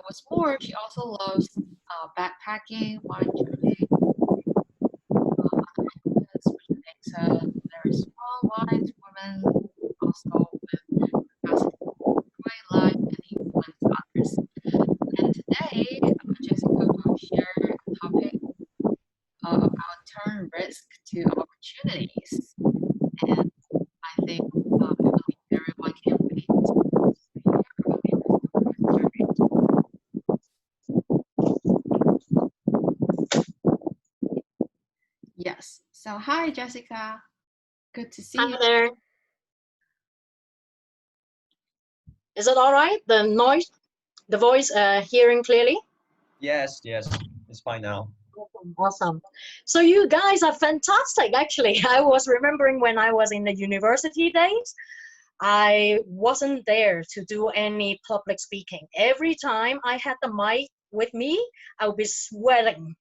what's more, she also loves backpacking, wine drinking, which makes her very strong, wise woman, also with capacity to enjoy life and influence others. And today, Jessica will share a topic about turn risk to opportunities. And I think I believe everyone can relate to hear about the risk of turn. Yes. So hi, Jessica. Good to see Hi you. there. Is it all right? The noise, the voice, hearing clearly? Yes, it's fine now. Awesome. Awesome. So you guys are fantastic, actually. I was remembering when I was in the university days, I wasn't there to do any public speaking. Every time I had the mic with me, I would be sweating.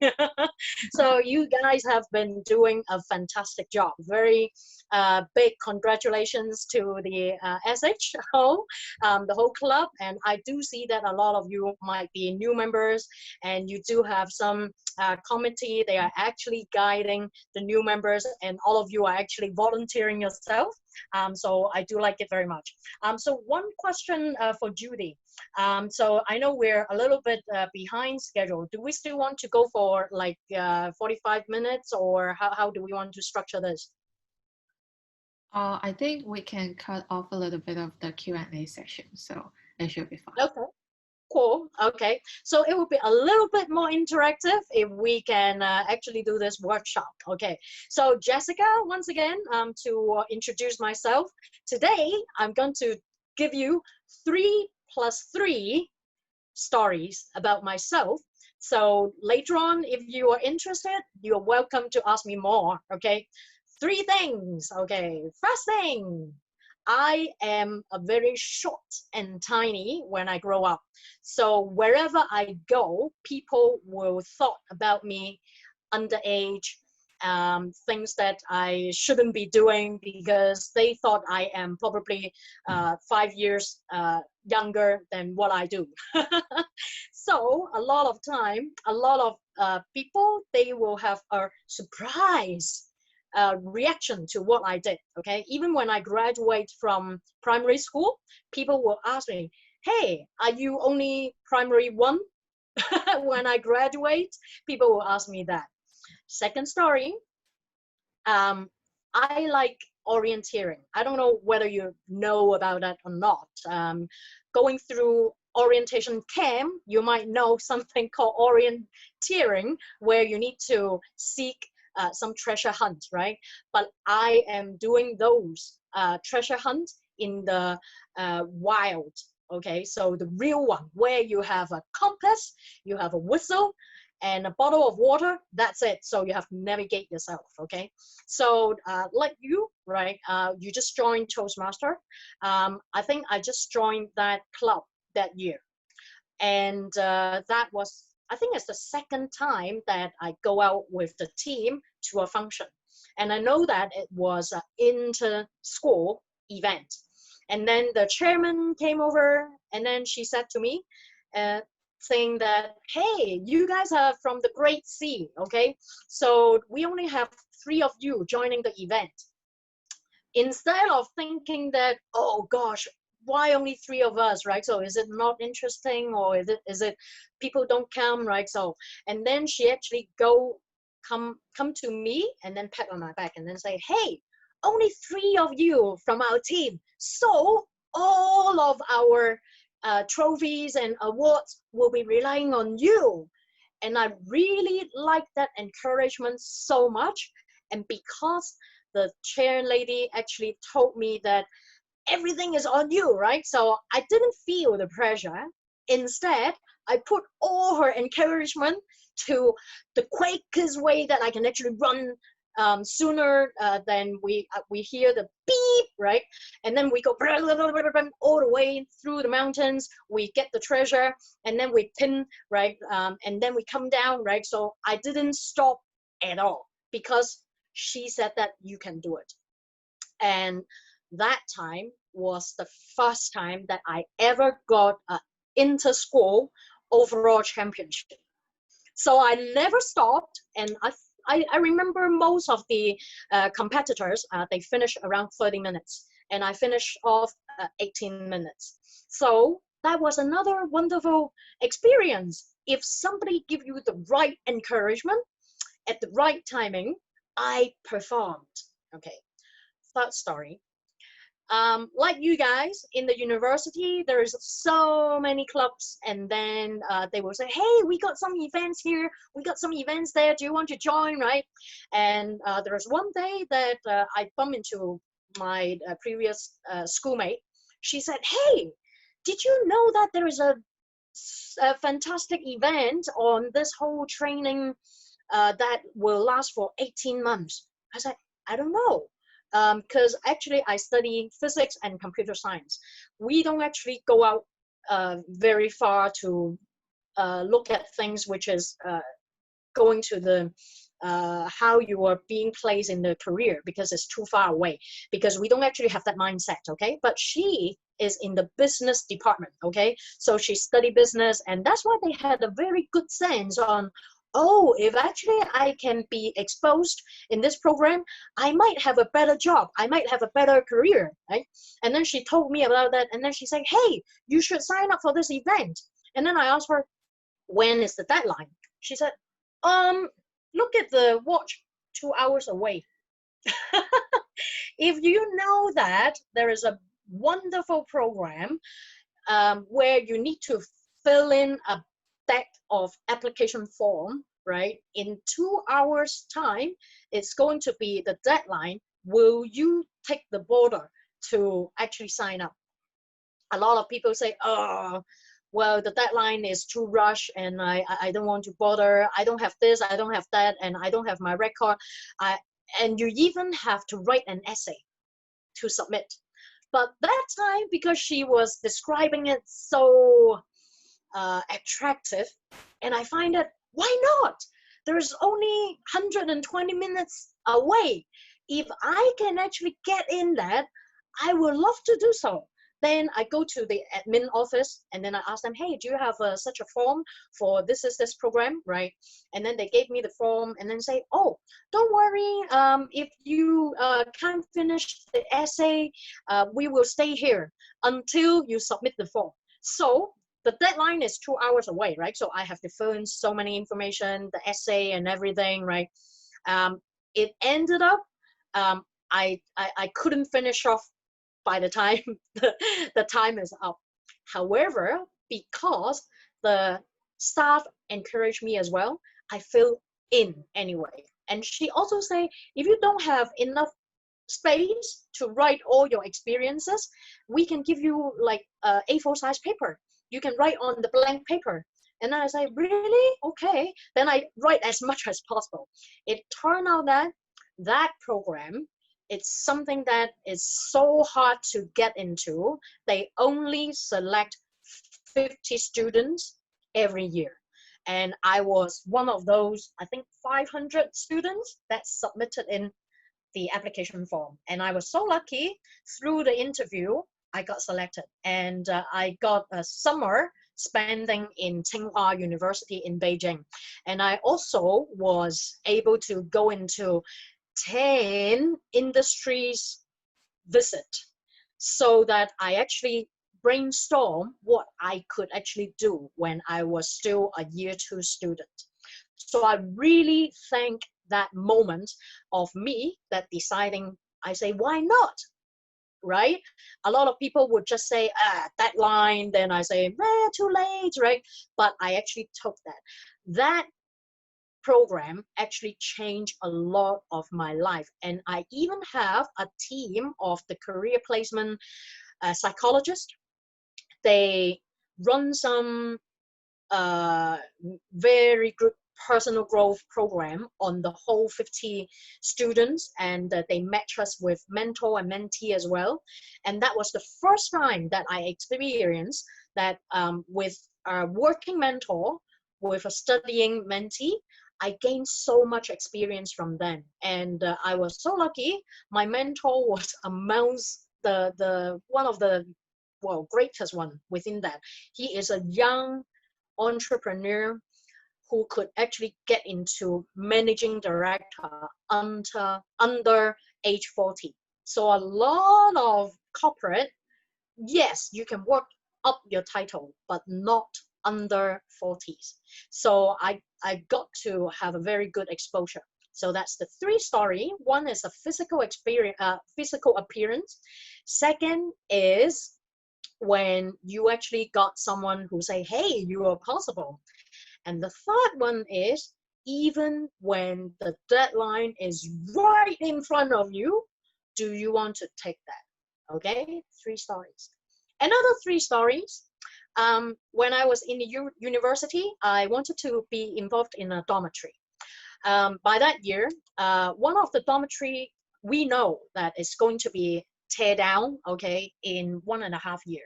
So you guys have been doing a fantastic job. Very big congratulations to the SHO, the whole club. And I do see that a lot of you might be new members, and you do have some committee. They are actually guiding the new members, and all of you are actually volunteering yourself. So I do like it very much. So one question for Judy. So I know we're a little bit behind schedule. Do we still want to go for like 45 minutes, or how do we want to structure this? I think we can cut off a little bit of the Q&A section, so it should be fine. Okay. Cool. Okay. So it will be a little bit more interactive if we can actually do this workshop. Okay. So Jessica, once again, to introduce myself, today I'm going to give you 3 plus 3 stories about myself. So later on, if you are interested, you're welcome to ask me more. Okay. 3 things. Okay. First thing, I am a very short and tiny when I grow up. So wherever I go, people will thought about me underage, things that I shouldn't be doing because they thought I am probably 5 years younger than what I do. So a lot of time, a lot of people, they will have a surprise reaction to what I did. Okay, even when I graduate from primary school, people will ask me, "Hey, are you only primary one?" When I graduate, people will ask me that. Second story, um, I like orienteering. I don't know whether you know about that or not. Going through orientation camp, you might know something called orienteering, where you need to seek some treasure hunt, right? But I am doing those treasure hunt in the wild. Okay, so the real one where you have a compass, you have a whistle, and a bottle of water. That's it. So you have to navigate yourself. Okay, so like you, right? You just joined Toastmaster. I think I just joined that club that year, and that was, I think it's the second time that I go out with the team to a function. And I know that it was an inter-school event. And then the chairman came over, and then she said to me, uh, saying that, hey, you guys are from the Great Sea, okay? So we only have 3 of you joining the event. Instead of thinking that, oh gosh, why only 3 of us, right? So is it not interesting, or is it people don't come, right? So, and then she actually come to me and then pat on my back and then say, hey, only 3 of you from our team, so all of our trophies and awards will be relying on you. And I really like that encouragement so much. And because the chair lady actually told me that everything is on you, right? So I didn't feel the pressure. Instead, I put all her encouragement to the quickest way that I can actually run sooner than we hear the beep, right? And then we go all the way through the mountains. We get the treasure, and then we pin, right? And then we come down, right? So I didn't stop at all because she said that you can do it. And that time was the first time that I ever got a inter-school overall championship. So I never stopped, and I remember most of the competitors, they finish around 30 minutes, and I finished off 18 minutes. So that was another wonderful experience. If somebody give you the right encouragement at the right timing, I performed. Okay, third story. Like you guys in the university, there's so many clubs, and then they will say, hey, we got some events here, we got some events there, do you want to join, right? And there was one day that I bumped into my previous schoolmate. She said, hey, did you know that there is a fantastic event on this whole training that will last for 18 months? I said, I don't know, because actually I study physics and computer science. We don't actually go out very far to look at things which is going to the how you are being placed in the career, because it's too far away, because we don't actually have that mindset. Okay, but she is in the business department. Okay, so she studied business, and that's why they had a very good sense on, oh, if actually I can be exposed in this program, I might have a better job, I might have a better career, right? And then she told me about that, and then she said, hey, you should sign up for this event. And then I asked her, when is the deadline? She said, look at the watch, 2 hours away. If you know that there is a wonderful program where you need to fill in a deck of application form, right? In 2 hours time, it's going to be the deadline. Will you take the border to actually sign up? A lot of people say, oh, well, the deadline is too rush, and I don't want to bother. I don't have this, I don't have that, and I don't have my record. And you even have to write an essay to submit. But that time, because she was describing it so attractive, and I find that, why not? There's only 120 minutes away. If I can actually get in that, I would love to do so. Then I go to the admin office, and then I ask them, hey, do you have such a form for this is this program, right? And then they gave me the form, and then say, oh, don't worry, if you can't finish the essay, we will stay here until you submit the form. So the deadline is 2 hours away, right? So I have to fill in so many information, the essay and everything, right? It ended up, I couldn't finish off by the time the time is up. However, because the staff encouraged me as well, I fill in anyway. And she also say, if you don't have enough space to write all your experiences, we can give you like A4 size paper. You can write on the blank paper. And then I say, really? Okay. Then I write as much as possible. It turned out that that program, it's something that is so hard to get into. They only select 50 students every year. And I was one of those, I think 500 students that submitted in the application form. And I was so lucky, through the interview, I got selected. And I got a summer spending in Tsinghua University in Beijing. And I also was able to go into 10 industries visit, so that I actually brainstorm what I could actually do when I was still a year 2 student. So I really thank that moment of me that deciding, I say, why not? Right? A lot of people would just say, deadline, then I say, too late, right? But I actually took that. That program actually changed a lot of my life. And I even have a team of the career placement psychologists. They run some very good personal growth program on the whole 50 students, and they match us with mentor and mentee as well. And that was the first time that I experienced that with a working mentor, with a studying mentee, I gained so much experience from them. And I was so lucky. My mentor was amongst the one of the, well, greatest one within that. He is a young entrepreneur who could actually get into managing director under age 40. So a lot of corporate, yes, you can work up your title, but not under 40s. So I got to have a very good exposure. So that's the three story. One is a physical experience, physical appearance. Second is when you actually got someone who say, hey, you are possible. And the third one is even when the deadline is right in front of you, do you want to take that? Okay, three stories. Another three stories. When I was in the university, I wanted to be involved in a dormitory. By that year, one of the dormitory we know that is going to be tear down, okay, in 1.5 years.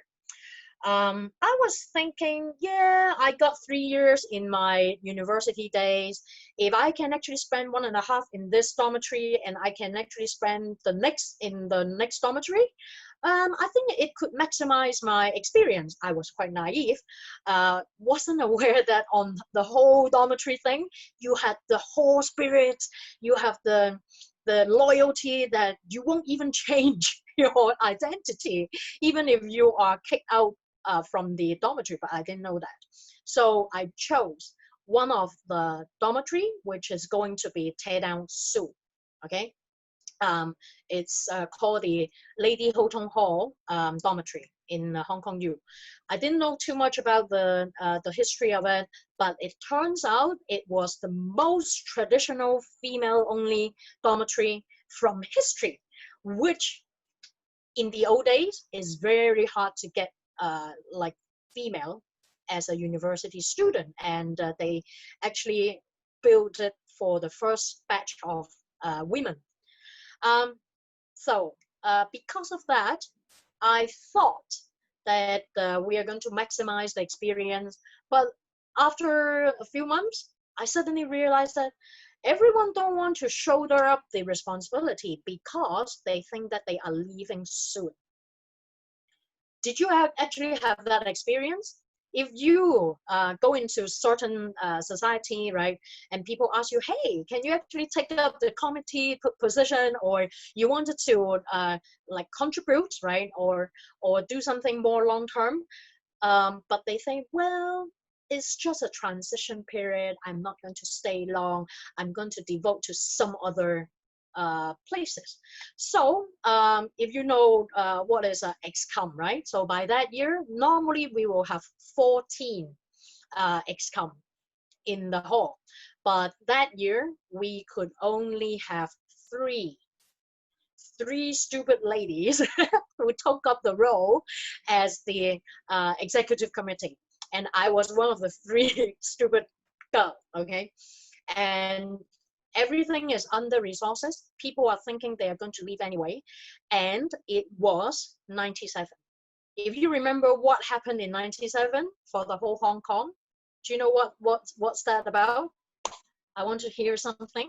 I was thinking, yeah, I got 3 years in my university days. If I can actually spend 1.5 in this dormitory and I can actually spend the next in the next dormitory, I think it could maximize my experience. I was quite naive, wasn't aware that on the whole dormitory thing, you had the whole spirit, you have the loyalty that you won't even change your identity, even if you are kicked out from the dormitory, but I didn't know that. So I chose one of the dormitory, which is going to be tear down soon. Okay, it's called the Lady Houghton Hall dormitory in Hong Kong U. I didn't know too much about the history of it, but it turns out it was the most traditional female-only dormitory from history, which in the old days is very hard to get like female as a university student, and they actually built it for the first batch of women. So because of that, I thought that we are going to maximize the experience, but after a few months, I suddenly realized that everyone don't want to shoulder up the responsibility because they think that they are leaving soon. Did you actually have that experience? If you go into certain society, right, and people ask you, hey, can you actually take up the committee position, or you wanted to like contribute, right, or do something more long term, but they think, well, it's just a transition period. I'm not going to stay long. I'm going to devote to some other places. So if you know what is excom, right? So by that year, normally we will have 14 excom in the hall. But that year, we could only have three stupid ladies who took up the role as the executive committee. And I was one of the three stupid girls, okay? And everything is under resources. People are thinking they are going to leave anyway. And it was 97. If you remember what happened in 97 for the whole Hong Kong, do you know what's that about? I want to hear something.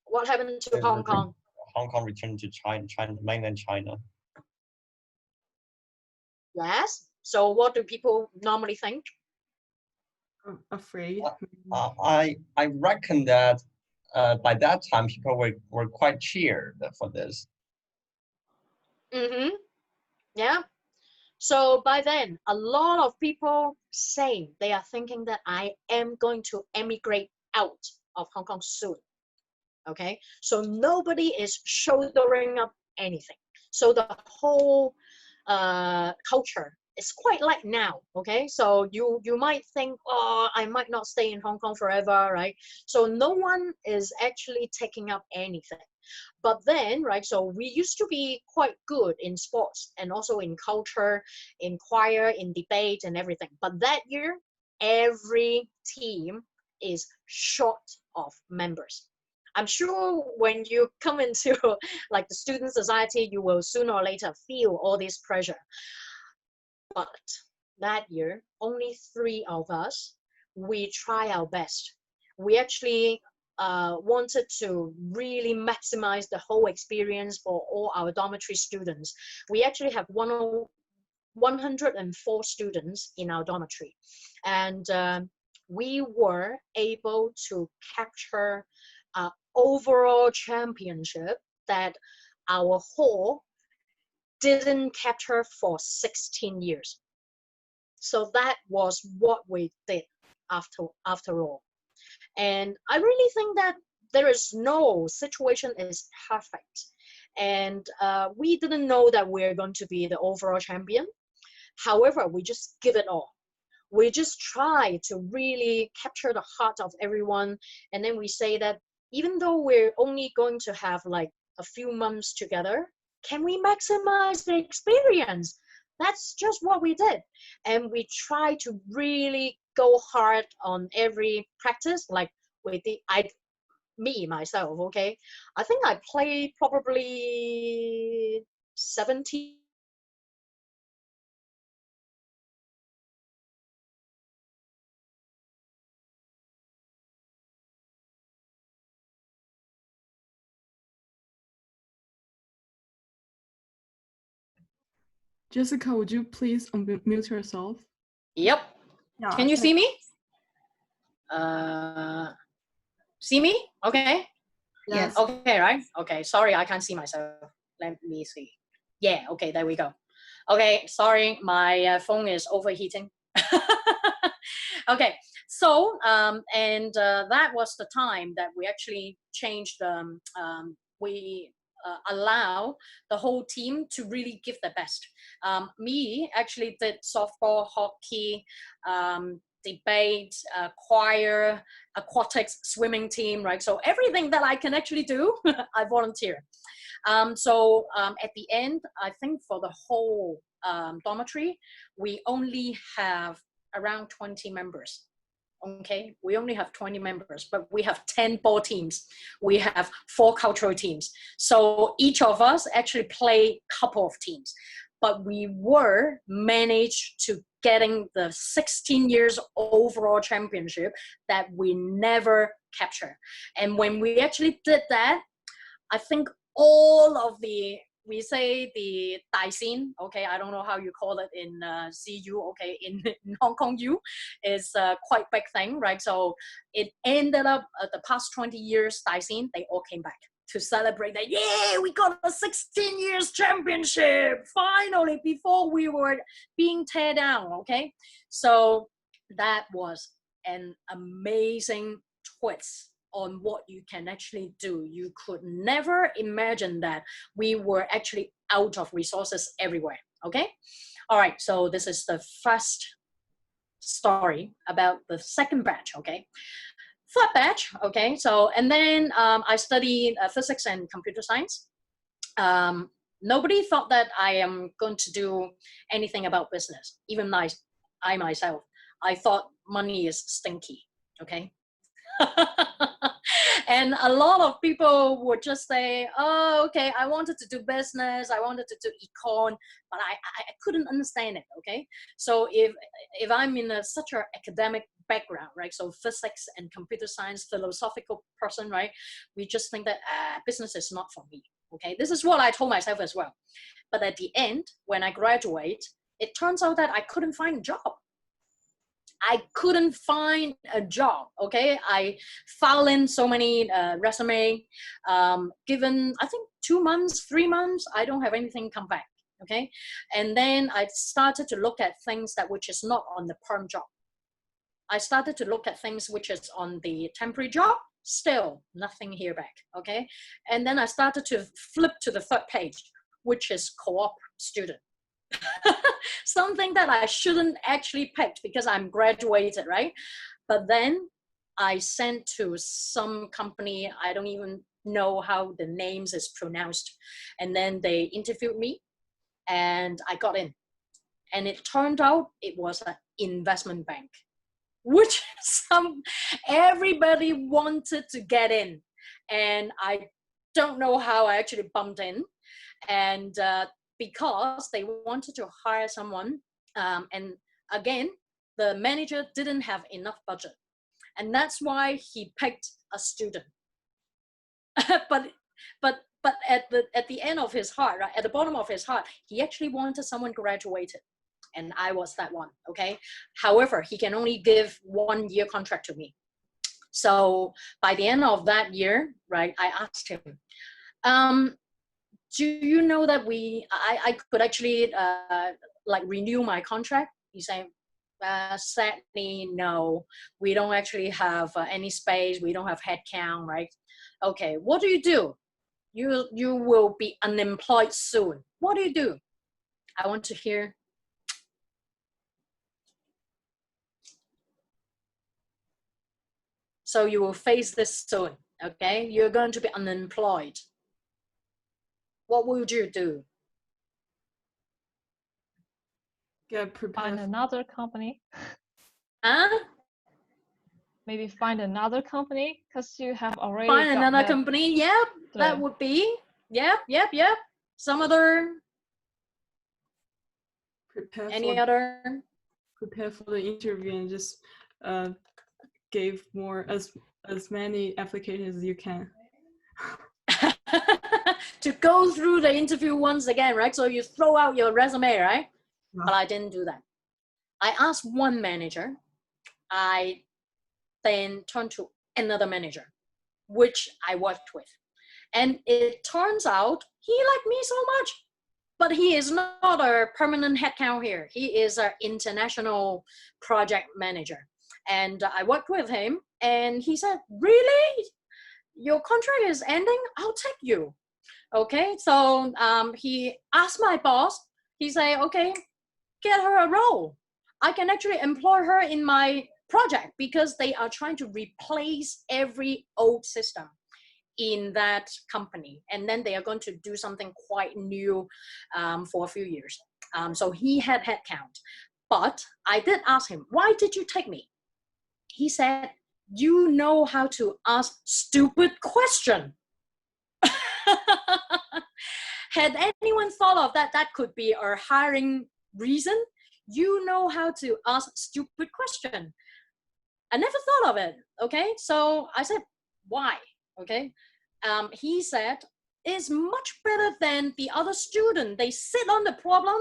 What happened to Hong Kong? Hong Kong returned to China, mainland China. Yes. So what do people normally think? I'm afraid. I reckon that by that time people were quite cheered for this. Mm-hmm. Yeah. So by then, a lot of people say they are thinking that I am going to emigrate out of Hong Kong soon. Okay. So nobody is shouldering up anything. So the whole culture is quite like now. Okay. So you might think, oh, I might not stay in Hong Kong forever, right? So no one is actually taking up anything. But then, right, so we used to be quite good in sports and also in culture, in choir, in debate and everything. But that year, every team is short of members. I'm sure when you come into like the student society, you will sooner or later feel all this pressure. But that year, only 3 of us, we try our best. We actually wanted to really maximize the whole experience for all our dormitory students. We actually have 104 students in our dormitory, and we were able to capture an overall championship that our hall didn't capture for 16 years. So that was what we did after all. And I really think that there is no situation is perfect. And we didn't know that we're going to be the overall champion. However, we just give it all. We just try to really capture the heart of everyone. And then we say that even though we're only going to have like a few months together, can we maximize the experience? That's just what we did. And we try to really go hard on every practice. Like we did, myself, okay? I think I played probably 70. Jessica, would you please unmute yourself? Yep. Yeah. Can you see me? See me? Okay. Yes. Okay, right? Okay, sorry, I can't see myself. Let me see. Yeah, okay, there we go. Okay, sorry, my phone is overheating. Okay, so, that was the time that we actually changed, we allow the whole team to really give their best. Me actually did softball, hockey, debate, choir, aquatics, swimming team, right? So everything that I can actually do, I volunteer. At the end, I think for the whole dormitory, we only have around 20 members. Okay, we only have 20 members, but we have 10 ball teams. We have 4 cultural teams. So each of us actually play a couple of teams, but we were managed to getting the 16 years overall championship that we never capture. And when we actually did that, I think all of the, we say the 大仙, okay, I don't know how you call it in CU, okay, in Hong Kong U, is quite big thing, right? So it ended up the past 20 years, 大仙, they all came back to celebrate that, yeah, we got a 16 years championship, finally, before we were being tear down, okay? So that was an amazing twist on what you can actually do. You could never imagine that we were actually out of resources everywhere, okay? All right, so this is the first story about the second batch, okay? Third batch, okay, so, and then I studied physics and computer science. Nobody thought that I am going to do anything about business, even I myself. I thought money is stinky, okay? And a lot of people would just say, oh, okay, I wanted to do business, I wanted to do econ, but I couldn't understand it, okay? So if I'm in such an academic background, right, so physics and computer science, philosophical person, right, we just think that business is not for me, okay? This is what I told myself as well. But at the end, when I graduate, it turns out that I couldn't find a job. I couldn't find a job, okay? I filed in so many resume, given, I think 2 months, 3 months, I don't have anything come back, okay? And then I started to look at things that which is not on the perm job. I started to look at things which is on the temporary job, still nothing here back, okay? And then I started to flip to the third page, which is co-op student. Something that I shouldn't actually pick because I'm graduated, right? But then I sent to some company, I don't even know how the names is pronounced. And then they interviewed me and I got in. And it turned out it was an investment bank, which everybody wanted to get in. And I don't know how I actually bumped in. And because they wanted to hire someone, and again, the manager didn't have enough budget. And that's why he picked a student. but at the end of his heart, right, at the bottom of his heart, he actually wanted someone graduated, and I was that one. Okay. However, he can only give 1 year contract to me. So by the end of that year, right, I asked him, do you know that I could actually like renew my contract? He said, sadly, no, we don't actually have any space. We don't have headcount, right? Okay, what do? You will be unemployed soon. What do you do? I want to hear. So you will face this soon, okay? You're going to be unemployed. What would you do? Get prepared. Find another company. Huh? Maybe find another company because you have already Find got another that. company. Yep, that would be. Yep. Some other. Any other? Prepare for the interview and just give more as many applications as you can. To go through the interview once again, right? So you throw out your resume, right? Yeah. But I didn't do that. I asked one manager. I then turned to another manager, which I worked with. And it turns out he liked me so much, but he is not a permanent headcount here. He is an international project manager. And I worked with him and he said, really? Your contract is ending? I'll take you. Okay, so he asked my boss, he said, okay, get her a role. I can actually employ her in my project because they are trying to replace every old system in that company. And then they are going to do something quite new for a few years. So he had headcount. But I did ask him, why did you take me? He said, you know how to ask stupid questions. Had anyone thought of that? That could be a hiring reason. You know how to ask stupid question. I never thought of it. Okay, so I said, why? Okay, he said, it's much better than the other student. They sit on the problem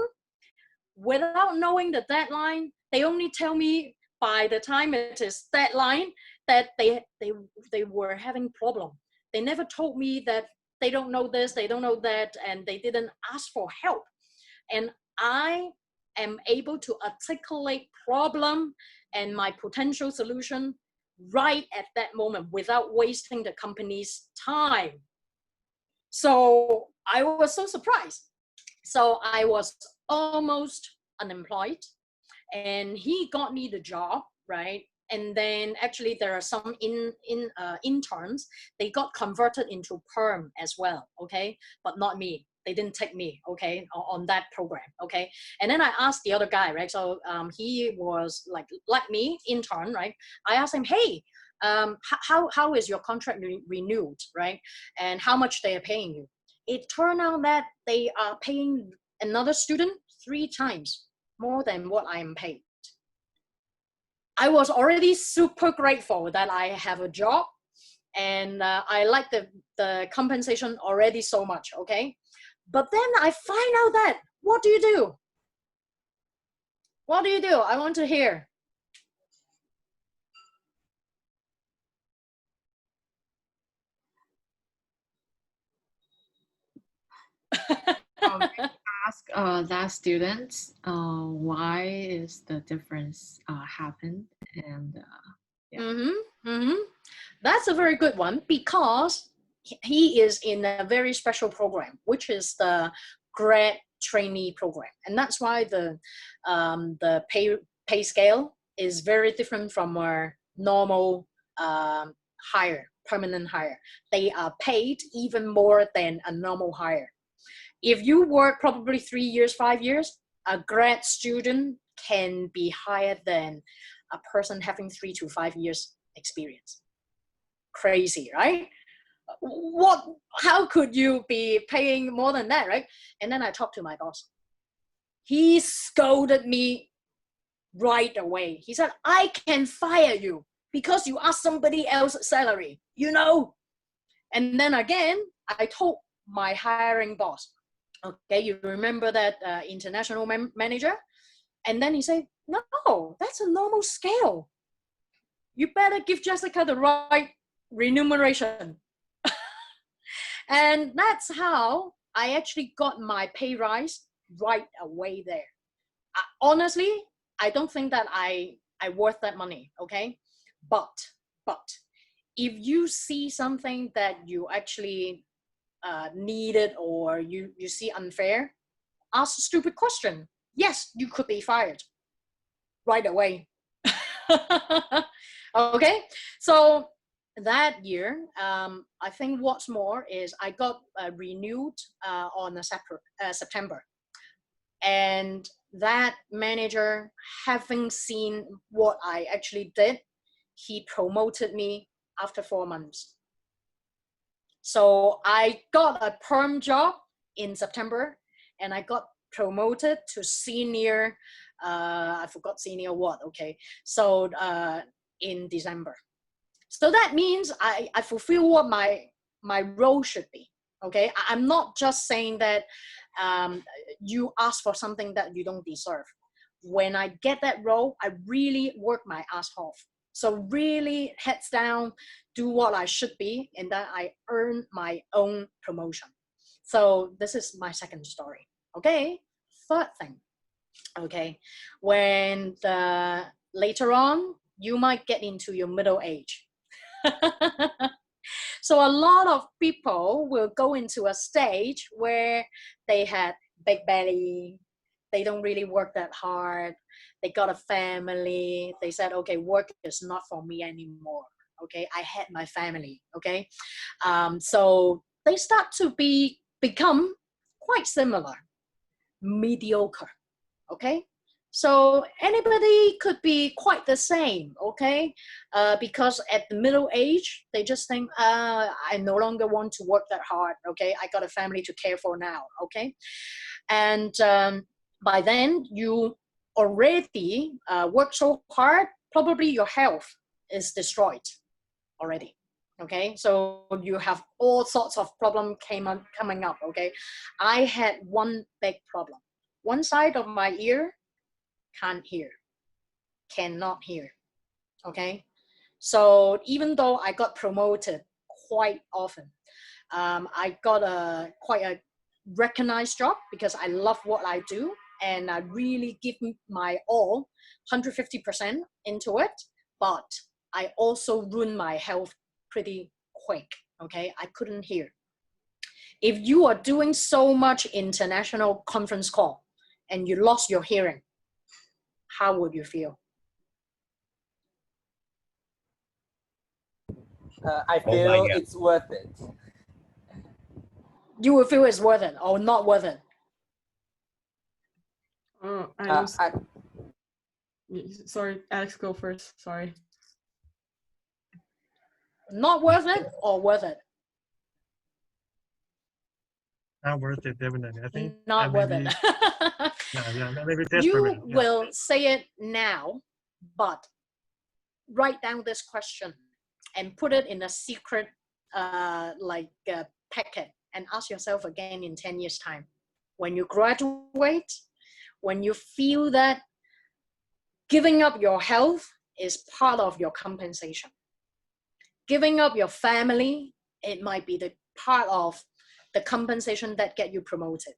without knowing the deadline. They only tell me by the time it is deadline that they were having problem. They never told me that they don't know this, they don't know that, and they didn't ask for help. And I am able to articulate problem and my potential solution right at that moment without wasting the company's time. So I was so surprised. So I was almost unemployed and he got me the job, right? And then actually there are some interns, they got converted into perm as well, okay? But not me. They didn't take me, okay, on that program, okay? And then I asked the other guy, right? So he was like me, intern, right? I asked him, hey, how is your contract renewed, right? And how much they are paying you? It turned out that they are paying another student 3 times more than what I am paid. I was already super grateful that I have a job and I like the compensation already so much, okay? But then I find out that, what do you do? What do you do? I want to hear. Ask that students why is the difference happened, and yeah. That's a very good one because he is in a very special program, which is the grad trainee program, and that's why the pay scale is very different from our normal permanent hire. They are paid even more than a normal hire. If you work probably 3 years, 5 years, a grad student can be higher than a person having 3 to 5 years experience. Crazy, right? How could you be paying more than that, right? And then I talked to my boss. He scolded me right away. He said, I can fire you. because you ask somebody else's salary, you know? And then again, I told my hiring boss, okay, you remember that international manager? And then he said, no, that's a normal scale. You better give Jessica the right remuneration. And that's how I actually got my pay rise right away there. Honestly, I don't think that I worth that money, okay? But if you see something that you actually needed or you see unfair, ask a stupid question. Yes, you could be fired right away. Okay, so that year, I think what's more is I got renewed on September. And that manager, having seen what I actually did, he promoted me after 4 months. So I got a perm job in September, and I got promoted to senior, I forgot senior what, okay. So in December. So that means I fulfill what my role should be, okay. I'm not just saying that you ask for something that you don't deserve. When I get that role, I really work my ass off. So really heads down, do what I should be, and then I earn my own promotion. So this is my second story. Okay, third thing. Okay, when later on, you might get into your middle age. So a lot of people will go into a stage where they had big belly, they don't really work that hard, they got a family, they said, okay, work is not for me anymore. Okay, I had my family. Okay, so they start to become quite similar, mediocre. Okay, so anybody could be quite the same. Okay, because at the middle age, they just think, I no longer want to work that hard. Okay, I got a family to care for now. Okay, and by then you already work so hard, probably your health is destroyed already. Okay, so you have all sorts of problems coming up. Okay, I had one big problem. One side of my ear can't hear, cannot hear. Okay, so even though I got promoted quite often, I got quite a recognized job because I love what I do and I really give my all, 150% into it. But I also ruined my health pretty quick. Okay, I couldn't hear. If you are doing so much international conference call and you lost your hearing, how would you feel? I feel it's worth it. You will feel it's worth it or not worth it? Oh, sorry, Alex, go first. Sorry. Not worth it or worth it? Not worth it, definitely. I think not worth it. yeah, maybe desperate. You will say it now, but write down this question and put it in a secret packet and ask yourself again in 10 years time. When you graduate, when you feel that giving up your health is part of your compensation. Giving up your family, it might be the part of the compensation that get you promoted.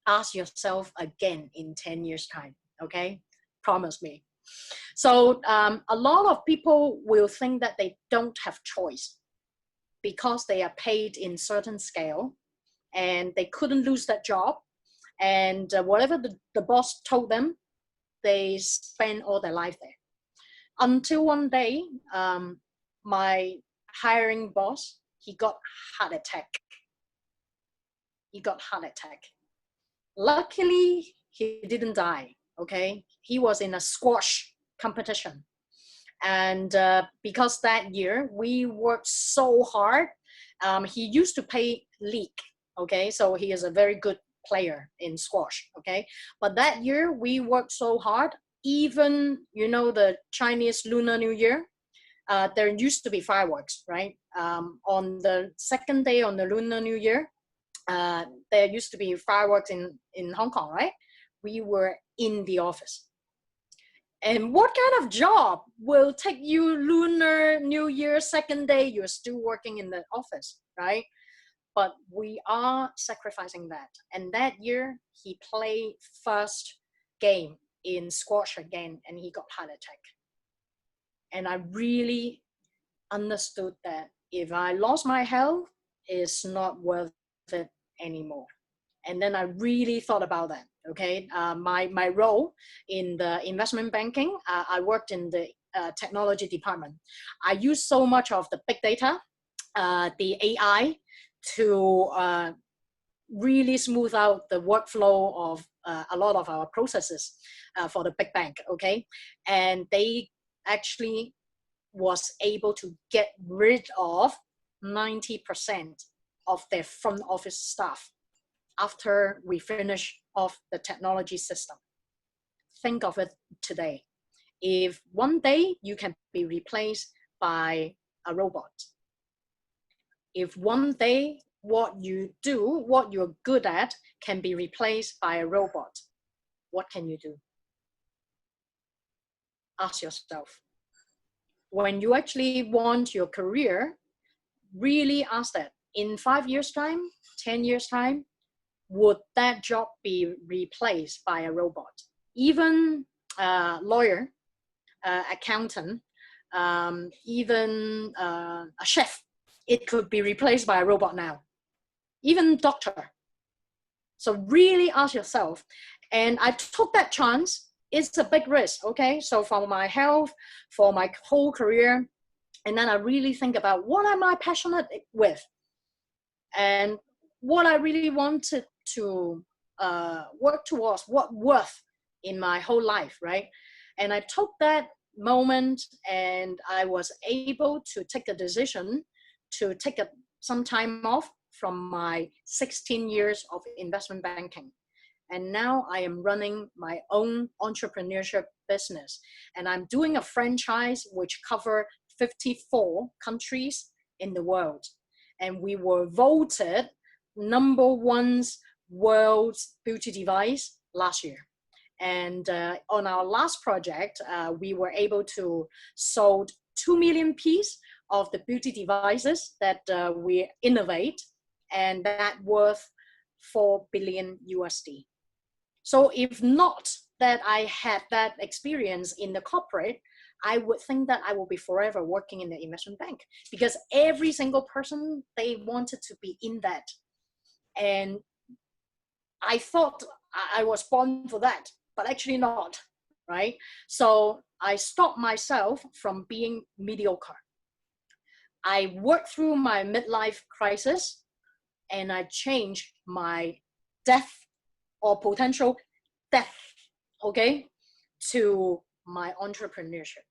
Ask yourself again in 10 years time, okay? Promise me. So a lot of people will think that they don't have choice because they are paid in certain scale and they couldn't lose that job. And whatever the boss told them, they spend all their life there. Until one day, my hiring boss, he got heart attack. He got heart attack. Luckily, he didn't die, okay? He was in a squash competition. And because that year, we worked so hard, he used to play league, okay? So he is a very good player in squash, okay? But that year, we worked so hard, even, you know, the Chinese Lunar New Year, there used to be fireworks, right? On the second day on the Lunar New Year, there used to be fireworks in Hong Kong, right? We were in the office. And what kind of job will take you Lunar New Year second day, you're still working in the office, right? But we are sacrificing that. And that year, he played first game in squash again, and he got heart attack. And I really understood that if I lost my health, it's not worth it anymore. And then I really thought about that. Okay, my role in the investment banking, I worked in the technology department. I used so much of the big data, the AI, to really smooth out the workflow of a lot of our processes for the big bank. Okay, and they actually was able to get rid of 90% of their front office staff after we finish off the technology system. Think of it today. If one day you can be replaced by a robot, if one day what you do, what you're good at, can be replaced by a robot, what can you do? Ask yourself. When you actually want your career, really ask that. In 5 years' time, 10 years' time, would that job be replaced by a robot? Even lawyer, accountant, even a chef, it could be replaced by a robot now. Even doctor. So really ask yourself. And I took that chance. It's a big risk, okay? So for my health, for my whole career, and then I really think about what am I passionate with? And what I really wanted to work towards, what worth in my whole life, right? And I took that moment and I was able to take a decision to take some time off from my 16 years of investment banking. And now I am running my own entrepreneurship business. And I'm doing a franchise which covers 54 countries in the world. And we were voted #1 world's beauty device last year. And on our last project, we were able to sold 2 million pieces of the beauty devices that we innovate, and that worth 4 billion USD. So if not that I had that experience in the corporate, I would think that I will be forever working in the investment bank, because every single person, they wanted to be in that. And I thought I was born for that, but actually not, right? So I stopped myself from being mediocre. I worked through my midlife crisis and I changed my death or potential death, okay, to my entrepreneurship.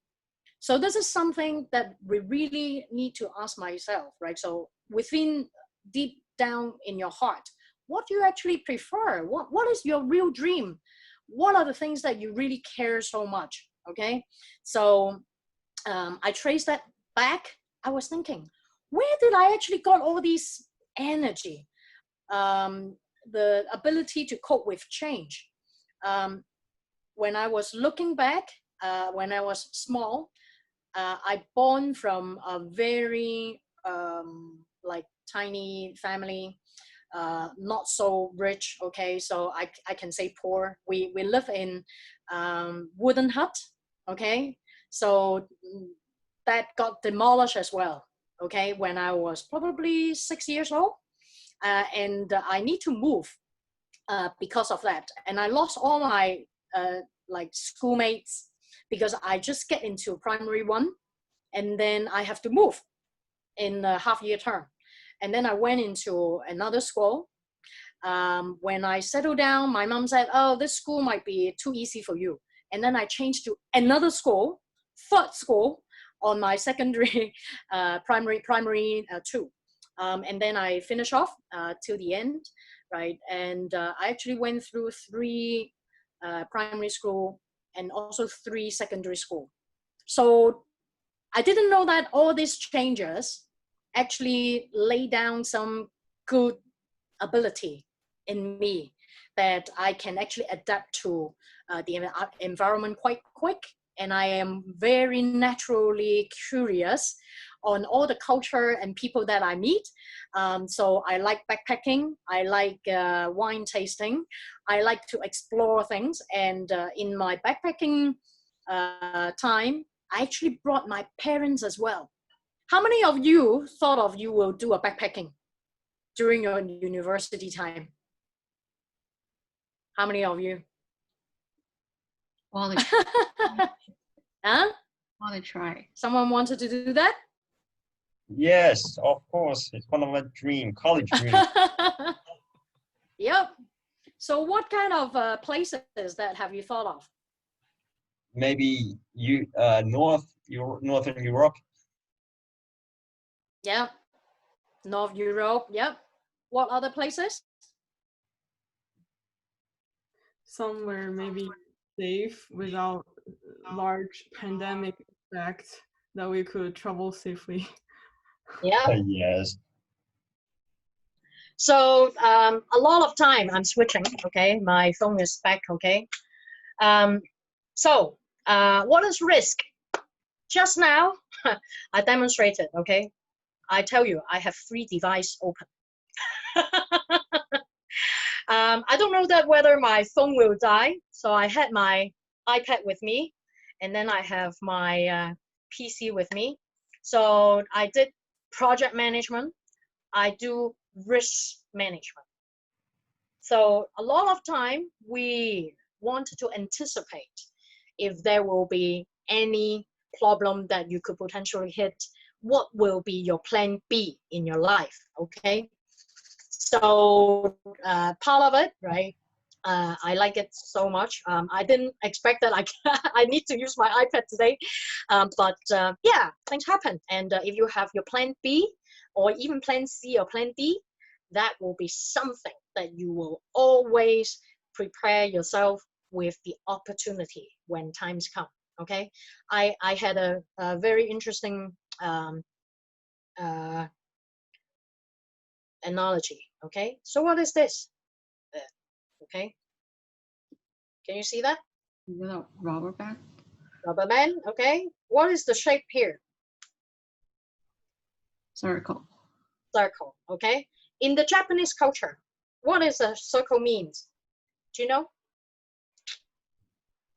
So this is something that we really need to ask myself, right? So within, deep down in your heart, what do you actually prefer? What is your real dream? What are the things that you really care so much, okay? So I traced that back. I was thinking, where did I actually got all this energy? The ability to cope with change. When I was looking back, when I was small, I born from a very like tiny family, not so rich. Okay, so I can say poor. We live in wooden hut. Okay, so that got demolished as well. Okay, when I was probably 6 years old, and I need to move because of that, and I lost all my like schoolmates because I just get into primary 1, and then I have to move in a half-year term, and then I went into another school. When I settled down, my mom said, "Oh, this school might be too easy for you," and then I changed to another school, third school on my secondary primary 2, and then I finish off till the end, right? And I actually went through 3 primary school and also 3 secondary school. So I didn't know that all these changes actually lay down some good ability in me, that I can actually adapt to the environment quite quick. And I am very naturally curious on all the culture and people that I meet. So I like backpacking, I like wine tasting, I like to explore things. And in my backpacking time, I actually brought my parents as well. How many of you thought of you will do a backpacking during your university time? How many of you? Want to Huh? want to try? Someone wanted to do that? Yes, of course. It's one of my dream, college dream. Yep. So what kind of places that have you thought of? Maybe you Northern Europe. Yep. North Europe. Yep. What other places? Somewhere maybe safe without large pandemic effect that we could travel safely. Yeah. Yes. So a lot of time I'm switching. Okay, my phone is back. Okay. So what is risk? Just now, I demonstrated. Okay, I tell you, I have 3 devices open. I don't know that whether my phone will die. So I had my iPad with me, and then I have my PC with me. So I did project management. I do risk management. So a lot of time we want to anticipate if there will be any problem that you could potentially hit. What will be your plan B in your life? Okay. So part of it, right? I like it so much. I didn't expect that I need to use my iPad today, but yeah, things happen. And if you have your plan B or even plan C or plan D, that will be something that you will always prepare yourself with the opportunity when times come. Okay, I had a very interesting analogy. Okay, so what is this? Okay, can you see that? Is it a rubber band? Rubber band. Okay, what is the shape here? Circle. Circle. Okay, in the Japanese culture, what is a circle means? Do you know?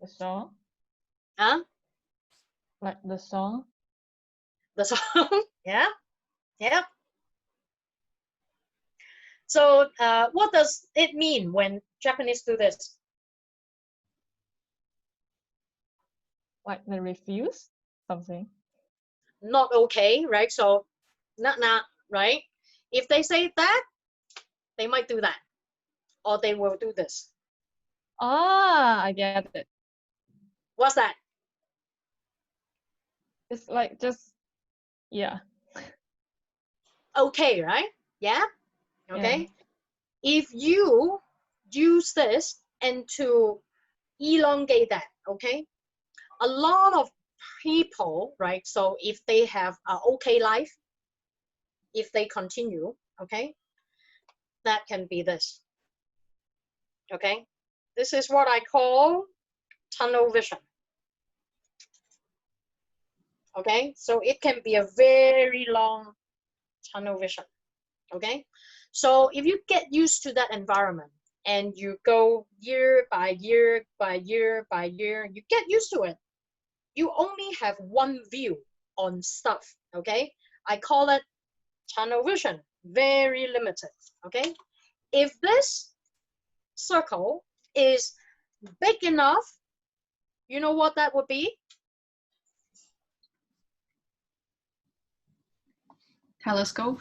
The song, Huh? like the song. The song? Yeah, yeah. So what does it mean when Japanese do this? Like they refuse something. Not okay, right? So not, right? If they say that, they might do that, or they will do this. Ah, I get it. What's that? It's like just, yeah. Okay, right? Yeah. Okay. Yeah. If you use this and to elongate that, okay, a lot of people, right? So if they have an okay life, if they continue, okay, that can be this. Okay, this is what I call tunnel vision. Okay, so it can be a very long tunnel vision. Okay, so if you get used to that environment and you go year by year by year by year, you get used to it. You only have one view on stuff. Okay, I call it tunnel vision, very limited. Okay, if this circle is big enough, you know what that would be? Telescope.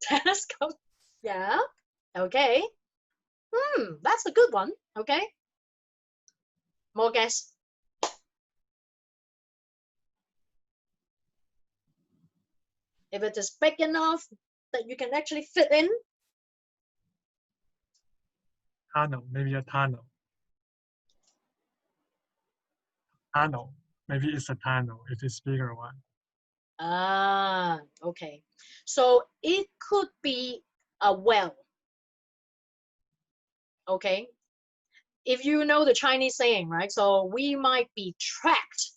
Telescope. Yeah. Okay. That's a good one. Okay. More guess. If it is big enough that you can actually fit in. Tunnel, maybe a tunnel. Tunnel, maybe it's a tunnel if it's bigger one. Ah, okay. So it could be a well. Okay. If you know the Chinese saying, right? So we might be trapped.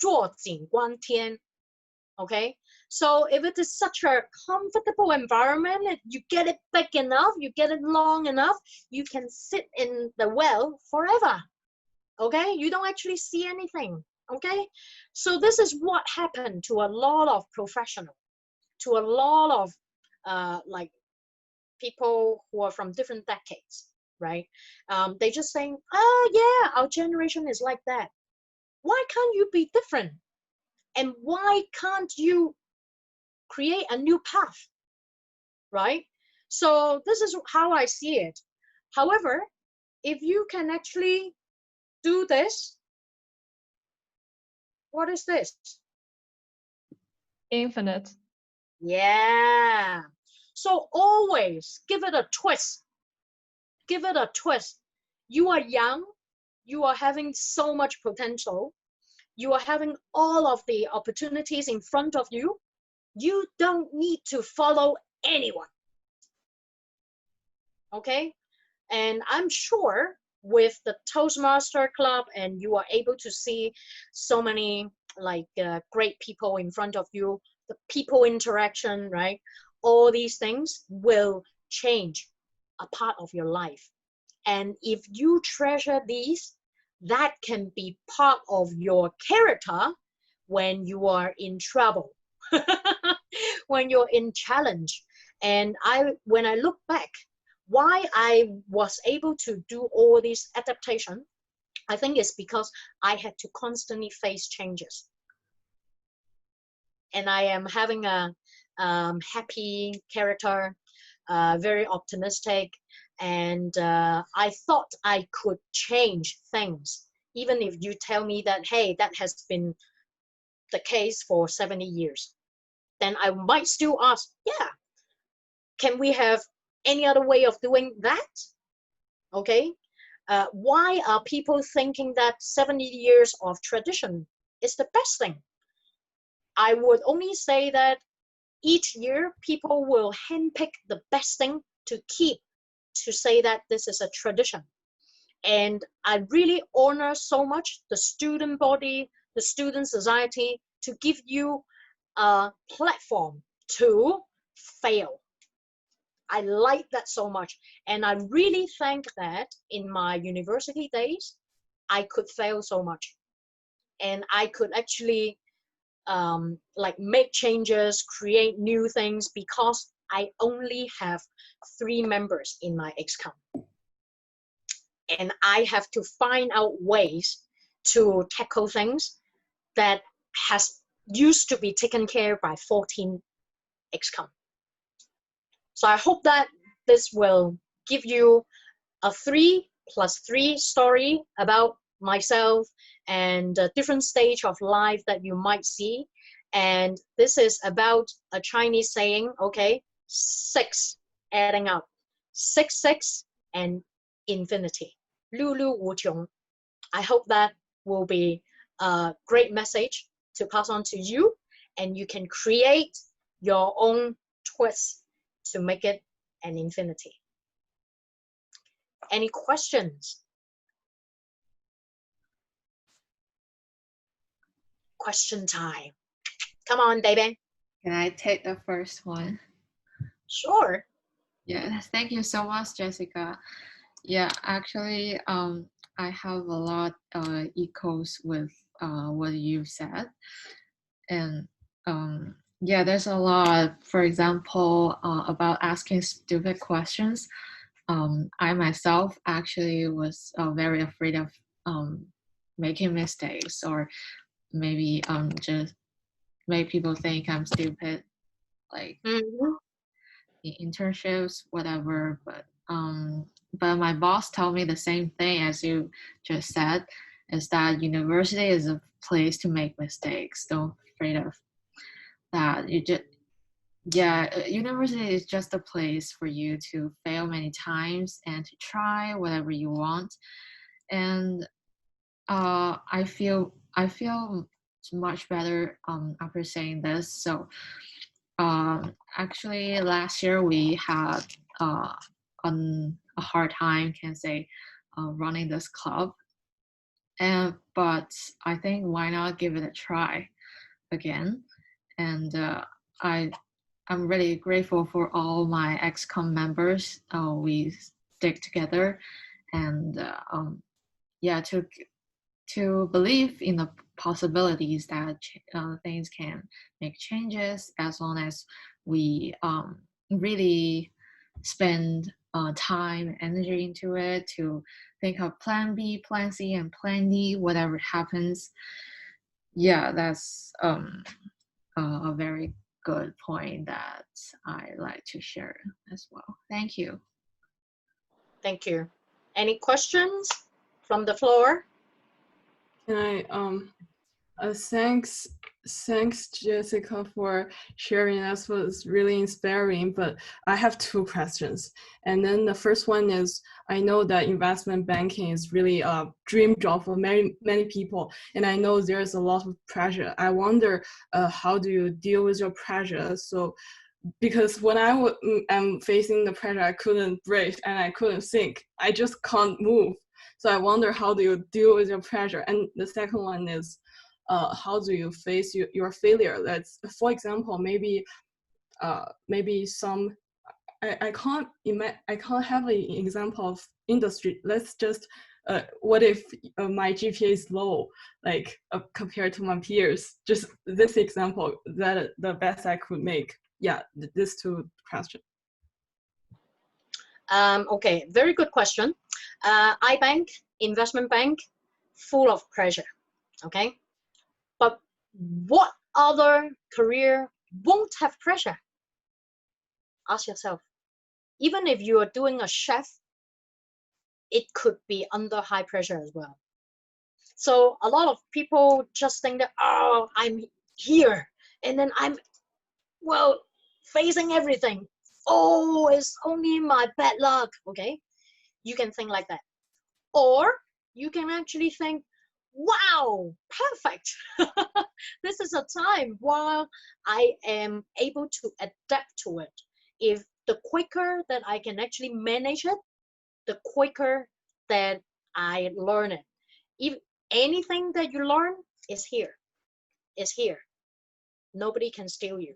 坐井观天. Okay. So if it is such a comfortable environment, you get it big enough, you get it long enough, you can sit in the well forever. Okay. You don't actually see anything. Okay. So this is what happened to a lot of professionals, to a lot of like people who are from different decades, right? They just saying, oh yeah, our generation is like that. Why can't you be different? And why can't you create a new path, right? So this is how I see it. However, if you can actually do this, what is this? Infinite. Yeah. So always give it a twist. Give it a twist. You are young. You are having so much potential. You are having all of the opportunities in front of you. You don't need to follow anyone. Okay? And I'm sure with the Toastmaster Club, and you are able to see so many like great people in front of you, the people interaction, right? All these things will change a part of your life. And if you treasure these, that can be part of your character when you are in trouble, when you're in challenge. And when I look back, why I was able to do all these adaptation, I think it's because I had to constantly face changes. And I am having a happy character, very optimistic, and I thought I could change things. Even if you tell me that, hey, that has been the case for 70 years, then I might still ask, yeah, can we have any other way of doing that? Okay. Why are people thinking that 70 years of tradition is the best thing? I would only say that each year people will handpick the best thing to keep, to say that this is a tradition. And I really honor so much the student body, the student society, to give you a platform to fail. I like that so much. And I really think that in my university days, I could fail so much. And I could actually like make changes, create new things, because I only have 3 members in my excom. And I have to find out ways to tackle things that has used to be taken care by 14 excom. So I hope that this will give you a 3+3 story about myself and a different stage of life that you might see. And this is about a Chinese saying, okay, 6 adding up, 6, 6, and infinity. 碌碌无穷. I hope that will be a great message to pass on to you, and you can create your own twist to make it an infinity. Any questions? Question time. Come on, baby. Can I take the first one? Sure. Yeah, thank you so much, Jessica. Yeah, actually, I have a lot echoes with what you said, and yeah, there's a lot. For example, about asking stupid questions. I myself actually was very afraid of making mistakes, or maybe just make people think I'm stupid, like in internships, whatever. But my boss told me the same thing as you just said, is that university is a place to make mistakes. Don't be afraid of that. University is just a place for you to fail many times and to try whatever you want. And I feel much better after saying this. So actually last year we had on a hard time, can say, running this club. But I think why not give it a try again? And I'm really grateful for all my XCOM members. We stick together, and yeah, to believe in the possibilities that things can make changes as long as we really spend time, energy into it, to think of plan B, plan C, and plan D, whatever happens. Yeah, that's a very good point that I like to share as well. Thank you. Thank you. Any questions from the floor? Can I thanks Jessica for sharing. That was really inspiring. But I have two questions, and then the first one is, I know that investment banking is really a dream job for many people, and I know there's a lot of pressure. I wonder how do you deal with your pressure? So because when I am facing the pressure, I couldn't breathe and I couldn't think. I just can't move. So I wonder, how do you deal with your pressure? And the second one is, how do you face your failure? That's, for example, maybe some, I can't have an example of industry. Let's just, what if my GPA is low, like compared to my peers? Just this example, that the best I could make. Yeah, these two questions. Okay, very good question. iBank, investment bank, full of pressure, okay? But what other career won't have pressure? Ask yourself. Even if you are doing a chef, it could be under high pressure as well. So a lot of people just think that, oh, I'm here, and then I'm, well, facing everything. Oh, it's only my bad luck, okay? You can think like that. Or you can actually think, wow, perfect. This is a time while I am able to adapt to it. If the quicker that I can actually manage it, the quicker that I learn it. If anything that you learn is here, nobody can steal you.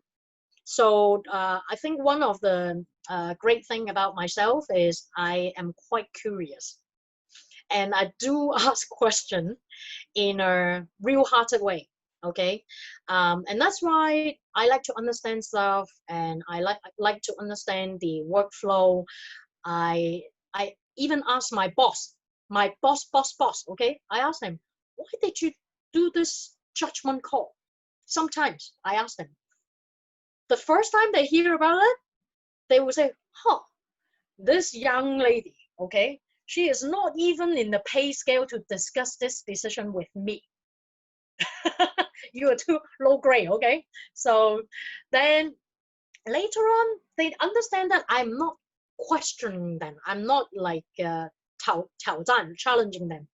So I think one of the great thing about myself is I am quite curious, and I do ask questions in a real-hearted way. Okay, and that's why I like to understand stuff, and I like to understand the workflow. I even ask my boss. Okay, I ask them, why did you do this judgment call? Sometimes I ask them. The first time they hear about it, they will say, huh, this young lady, okay, she is not even in the pay scale to discuss this decision with me. You are too low grade, okay? So then later on, they understand that I'm not questioning them. I'm not like challenging them.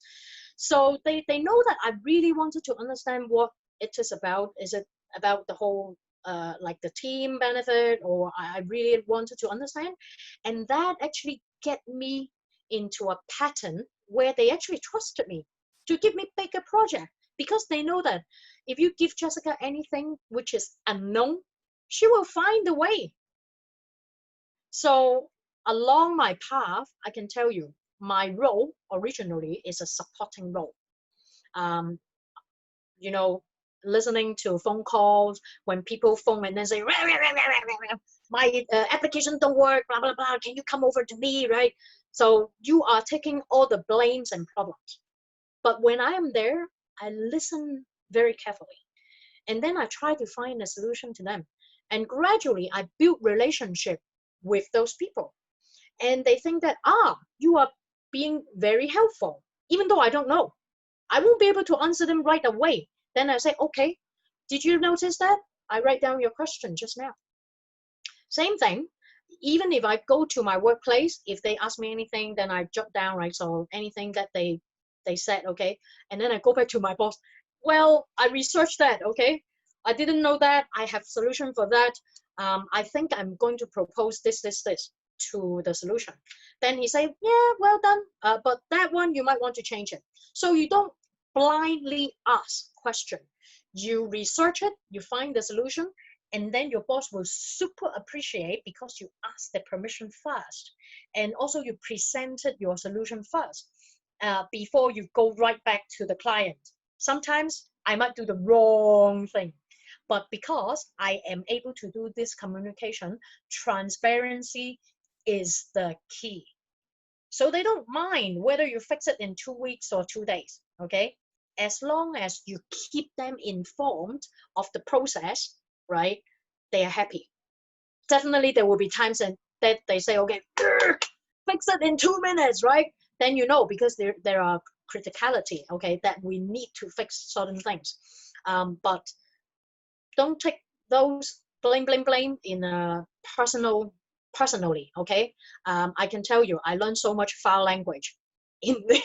So they know that I really wanted to understand what it is about. Is it about the whole like the team benefit, or I really wanted to understand? And that actually get me into a pattern where they actually trusted me to give me bigger project, because they know that if you give Jessica anything which is unknown, she will find a way. So along my path, I can tell you, my role originally is a supporting role. You know, listening to phone calls when people phone and then say, my application don't work, blah, blah, blah, can you come over to me, right? So you are taking all the blames and problems. But when I am there, I listen very carefully. And then I try to find a solution to them. And gradually, I build relationship with those people. And they think that, you are being very helpful, even though I don't know. I won't be able to answer them right away. Then I say, okay, did you notice that? I write down your question just now. Same thing. Even if I go to my workplace, if they ask me anything, then I jot down, right? So anything that they said, okay. And then I go back to my boss. well, I researched that, okay? I didn't know that. I have solution for that. I think I'm going to propose this to the solution. Then he said, yeah, well done. But that one, you might want to change it. So you don't blindly ask question. You research it, you find the solution, and then your boss will super appreciate because you asked the permission first. And also you presented your solution first before you go right back to the client. Sometimes I might do the wrong thing, but because I am able to do this communication, transparency is the key. So they don't mind whether you fix it in 2 weeks or 2 days, okay? As long as you keep them informed of the process, right? They are happy. Definitely there will be times that they say, okay, fix it in 2 minutes, right? Then you know, because there are criticality, okay, that we need to fix certain things. But don't take those blame in a personally, okay? I can tell you, I learned so much foul language in the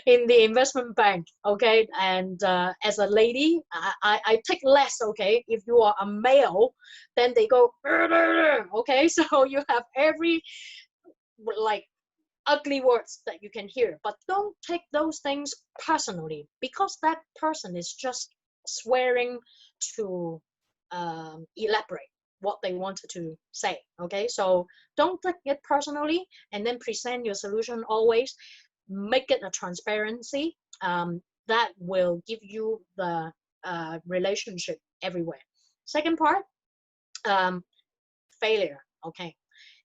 in the investment bank, okay? And as a lady, I take less, okay? If you are a male, then they go, okay? So you have every, like, ugly words that you can hear, but don't take those things personally, because that person is just swearing to elaborate what they wanted to say, okay? So don't take it personally, and then present your solution always. Make it a transparency that will give you the relationship everywhere. Second part, failure, okay?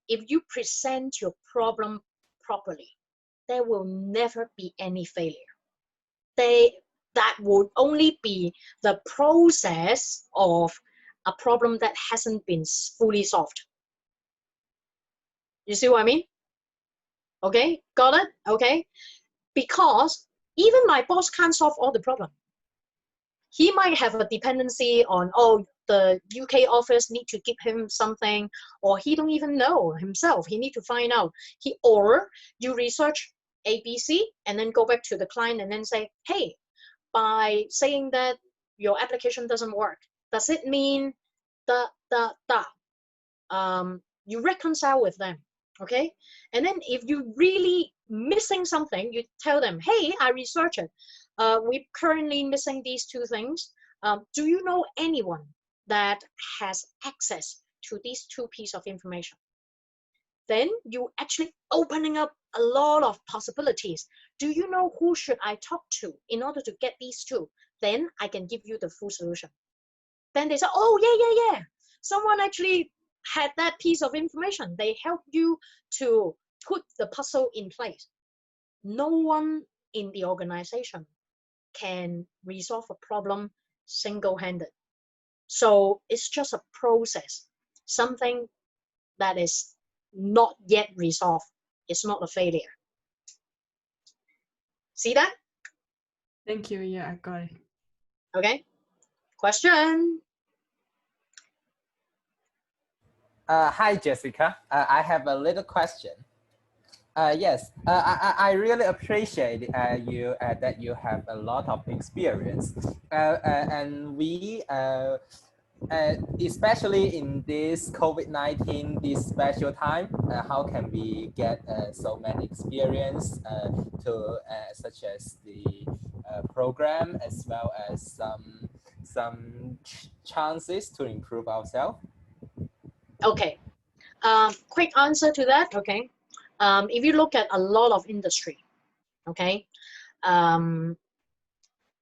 If you present your problem properly, there will never be any failure. That would only be the process of a problem that hasn't been fully solved. You see what I mean? Okay, got it? Okay, because even my boss can't solve all the problem. He might have a dependency on, oh, the UK office need to give him something, or he don't even know himself. He need to find out. Or you research ABC and then go back to the client and then say, hey, by saying that your application doesn't work, does it mean you reconcile with them, okay? And then if you really missing something, you tell them, hey, I researched it. We're currently missing these 2 things. Do you know anyone that has access to these 2 pieces of information? Then you actually opening up a lot of possibilities. Do you know who should I talk to in order to get these 2? Then I can give you the full solution. Then they say, oh, yeah. Someone actually had that piece of information. They help you to put the puzzle in place. No one in the organization can resolve a problem single-handed. So it's just a process. Something that is not yet resolved. It's not a failure. See that? Thank you. Yeah, I got it. Okay. Question? Hi, Jessica. I have a little question. Yes, I really appreciate you that you have a lot of experience, and we especially in this COVID-19, this special time, how can we get so many experience to such as the program, as well as some chances to improve ourselves? Okay. Quick answer to that. Okay. If you look at a lot of industry, okay,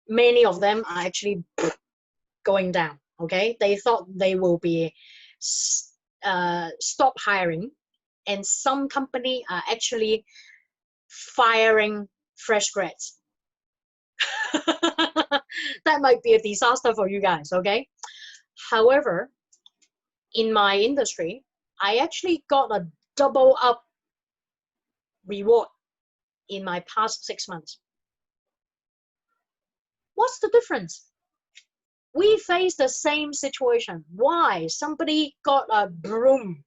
many of them are actually going down. Okay, they thought they will be stop hiring, and some company are actually firing fresh grads. That might be a disaster for you guys. Okay, however, in my industry, I actually got a double up reward in my past 6 months. What's the difference? We face the same situation. Why? Somebody got a broom,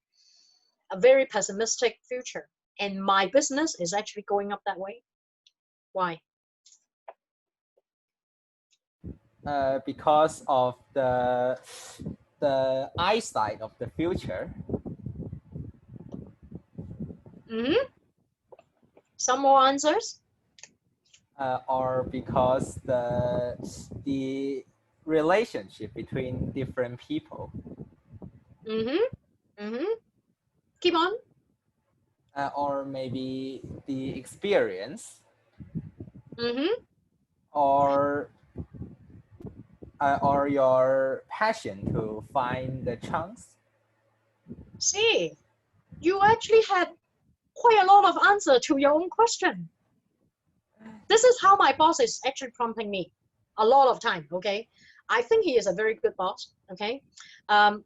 a very pessimistic future, and my business is actually going up that way. Why? Because of the eyesight of the future. Some more answers? Or because the relationship between different people. Keep on. Or maybe the experience. Or your passion to find the chance. See, you actually had quite a lot of answer to your own question. This is how my boss is actually prompting me a lot of time, okay? I think he is a very good boss, okay?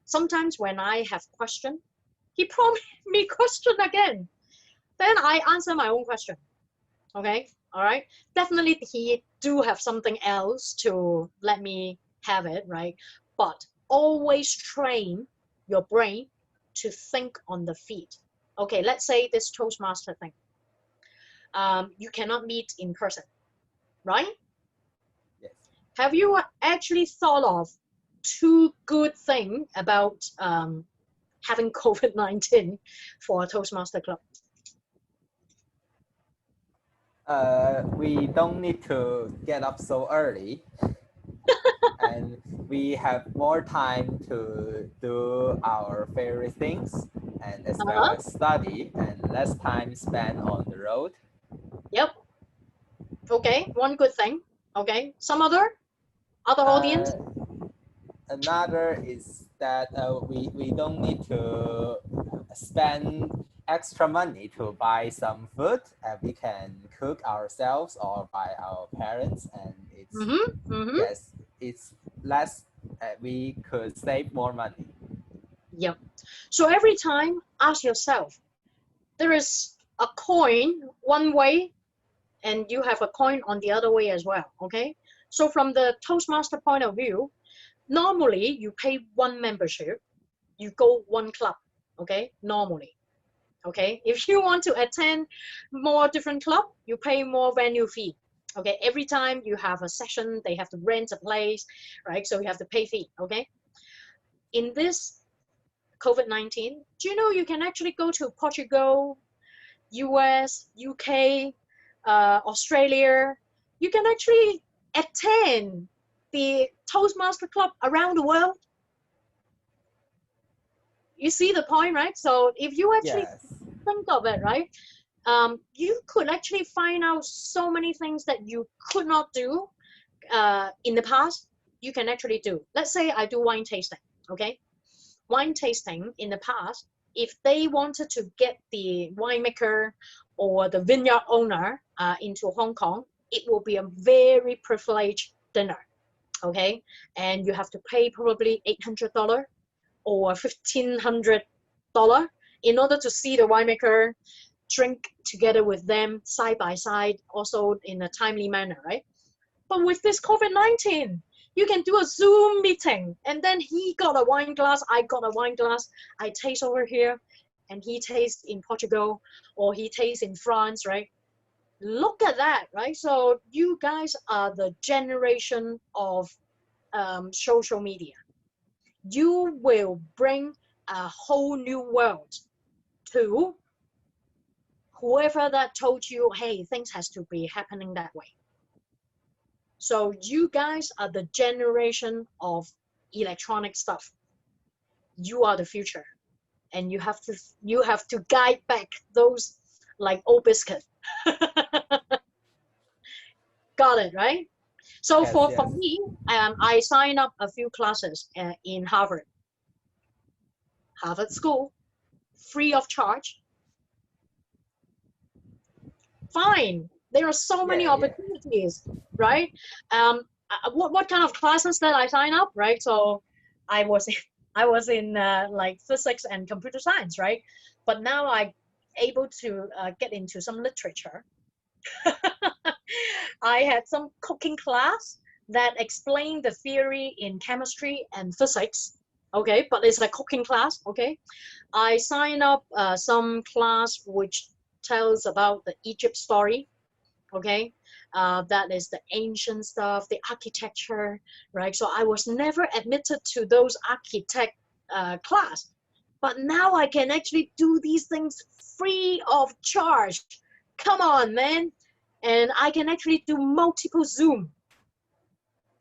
Sometimes when I have question, he prompts me question again. Then I answer my own question, okay? All right? Definitely he do have something else to let me have it, right? But always train your brain to think on the feet. Okay, let's say this Toastmaster thing. You cannot meet in person, right? Yes. Have you actually thought of two good things about having COVID-19 for a Toastmaster club? We don't need to get up so early. And we have more time to do our favorite things and as well as study and less time spent on the road. Yep. Okay, one good thing. Okay, some other audience? Another is that we don't need to spend extra money to buy some food. We can cook ourselves or by our parents, and it's yes, it's less. We could save more money. Yep. So every time, ask yourself, there is a coin one way, and you have a coin on the other way as well. Okay. So from the Toastmaster point of view, normally you pay one membership, you go one club. Okay. Normally. Okay. If you want to attend more different club, you pay more venue fee. Okay. Every time you have a session, they have to rent a place, right? So you have to pay fee. Okay. In this COVID-19, do you know you can actually go to Portugal, US, UK, Australia? You can actually attend the Toastmaster Club around the world. You see the point, right? So if you actually think of it, right, you could actually find out so many things that you could not do in the past. You can actually do. Let's say I do wine tasting, okay? Wine tasting in the past, if they wanted to get the winemaker or the vineyard owner into Hong Kong, it will be a very privileged dinner, okay? And you have to pay probably $800 or $1,500 in order to see the winemaker, drink together with them side by side, also in a timely manner, right? But with this COVID-19, you can do a Zoom meeting, and then he got a wine glass, I got a wine glass, I taste over here, and he tastes in Portugal, or he tastes in France, right? Look at that, right? So you guys are the generation of social media. You will bring a whole new world to whoever that told you, hey, things has to be happening that way. So you guys are the generation of electronic stuff. You are the future, and you have to guide back those like old biscuit. Got it, right? So Yes, for yes. me, I signed up a few classes in Harvard School, free of charge. Fine. There are so many opportunities, right? What kind of classes that I sign up, right? So I was in like physics and computer science, right? But now I able to get into some literature. I had some cooking class that explained the theory in chemistry and physics. Okay, but it's a cooking class. Okay, I signed up some class which tells about the Egypt story. Okay, that is the ancient stuff, the architecture, right? So I was never admitted to those architect class. But now I can actually do these things free of charge. Come on, man. And I can actually do multiple Zoom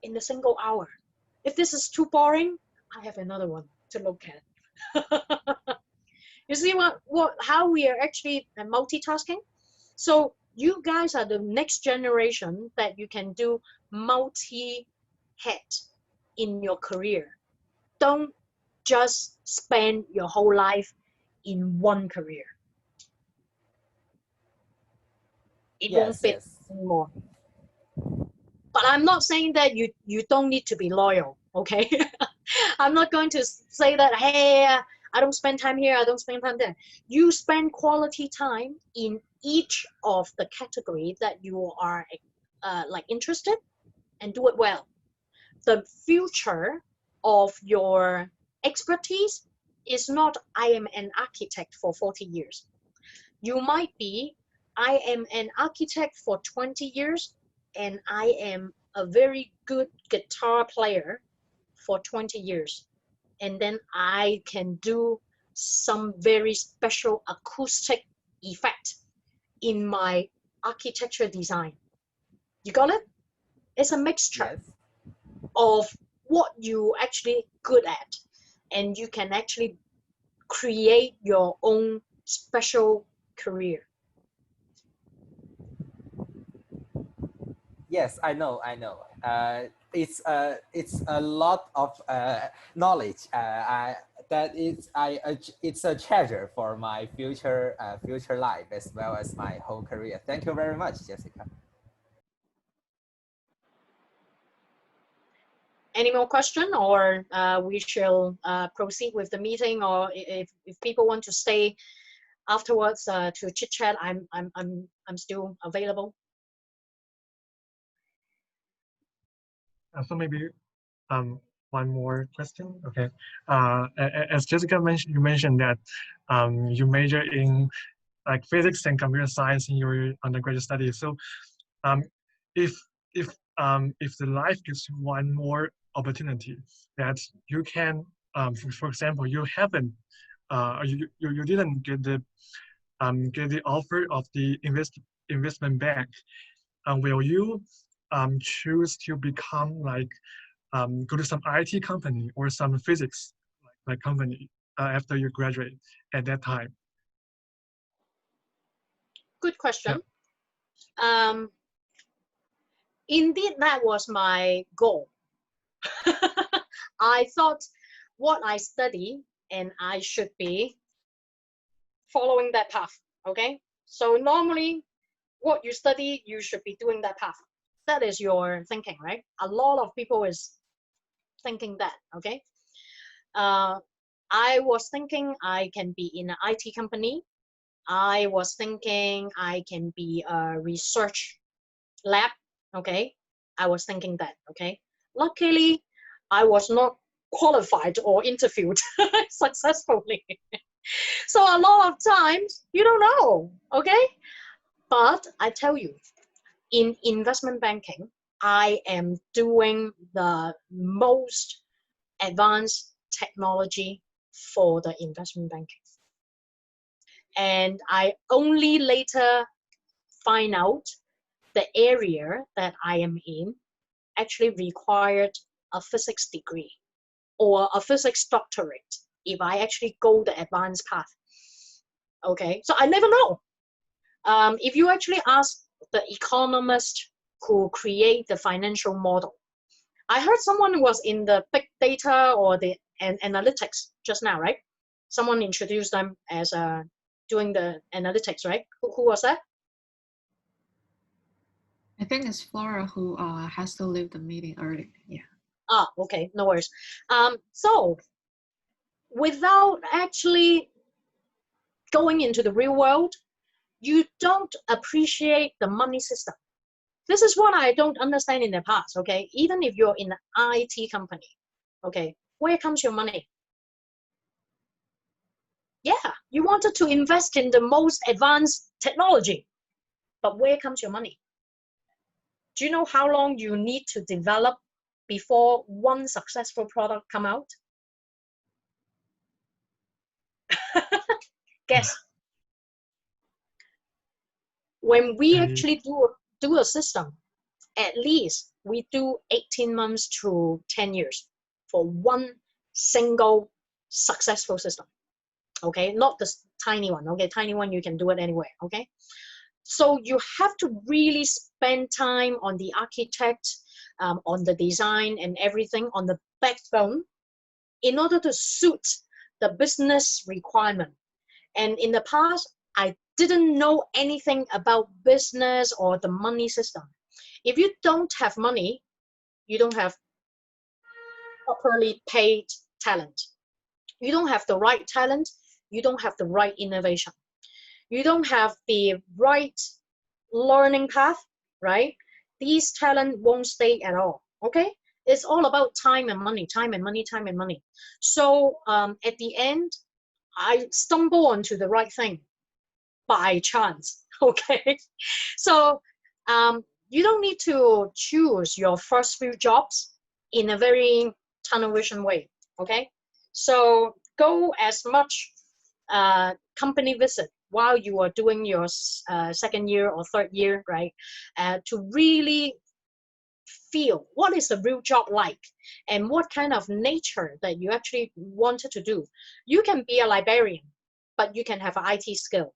in a single hour. If this is too boring, I have another one to look at. You see how we are actually multitasking? So you guys are the next generation that you can do multi-head in your career. Don't just spend your whole life in one career. It won't Yes, fit yes. anymore. But I'm not saying that you don't need to be loyal, okay? I'm not going to say that, hey, I don't spend time here, I don't spend time there. You spend quality time in each of the category that you are like interested, and do it well. The future of your expertise is not, I am an architect for 40 years. You might be, I am an architect for 20 years, and I am a very good guitar player for 20 years. And then I can do some very special acoustic effect in my architecture design. You got it? It's a mixture Yes. of what you actually good at, and you can actually create your own special career. Yes, I know. It's a lot of knowledge. It's a treasure for my future life as well as my whole career. Thank you very much, Jessica. Any more question, or we shall proceed with the meeting, or if people want to stay afterwards to chit chat, I'm still available. So maybe one more question. Okay. As Jessica mentioned, you mentioned that you major in like physics and computer science in your undergraduate studies. So if the life gives you one more opportunity that you can, for example, you haven't, you didn't get the offer of the investment bank, will you choose to become like go to some IT company or some physics like company after you graduate at that time? Good question. Yeah. Indeed, that was my goal. I thought what I study, and I should be following that path. Okay, so normally what you study, you should be doing that path. That is your thinking, right? A lot of people is thinking that. Okay, I was thinking I can be in an IT company. I was thinking I can be a research lab. Okay, I was thinking that. Okay, luckily I was not qualified or interviewed successfully. So a lot of times you don't know. Okay, but I tell you, in investment banking, I am doing the most advanced technology for the investment banking. And I only later find out the area that I am in actually required a physics degree or a physics doctorate if I actually go the advanced path. Okay, so I never know. If you actually ask the economist who create the financial model, I heard someone was in the big data or the analytics just now, right? Someone introduced them as doing the analytics, right? Who was that? I think it's Flora who has to leave the meeting early. Yeah. Ah, okay, no worries. So without actually going into the real world, you don't appreciate the money system. This is what I don't understand in the past, okay? Even if you're in an IT company, okay, where comes your money? Yeah, you wanted to invest in the most advanced technology, but where comes your money? Do you know how long you need to develop before one successful product come out? Guess. When we actually do a system, at least we do 18 months to 10 years for one single successful system. Okay, not the tiny one. Okay, tiny one you can do it anywhere. Okay, so you have to really spend time on the architect, on the design and everything, on the backbone, in order to suit the business requirement. And in the past, I didn't know anything about business or the money system. If you don't have money, you don't have properly paid talent. You don't have the right talent, you don't have the right innovation. You don't have the right learning path, right? These talent won't stay at all, okay? It's all about time and money, time and money, time and money. So at the end, I stumble onto the right thing by chance, okay? So you don't need to choose your first few jobs in a very tunnel vision way, okay? So go as much company visit while you are doing your second year or third year, right? To really feel what is the real job like and what kind of nature that you actually wanted to do. You can be a librarian, but you can have an IT skill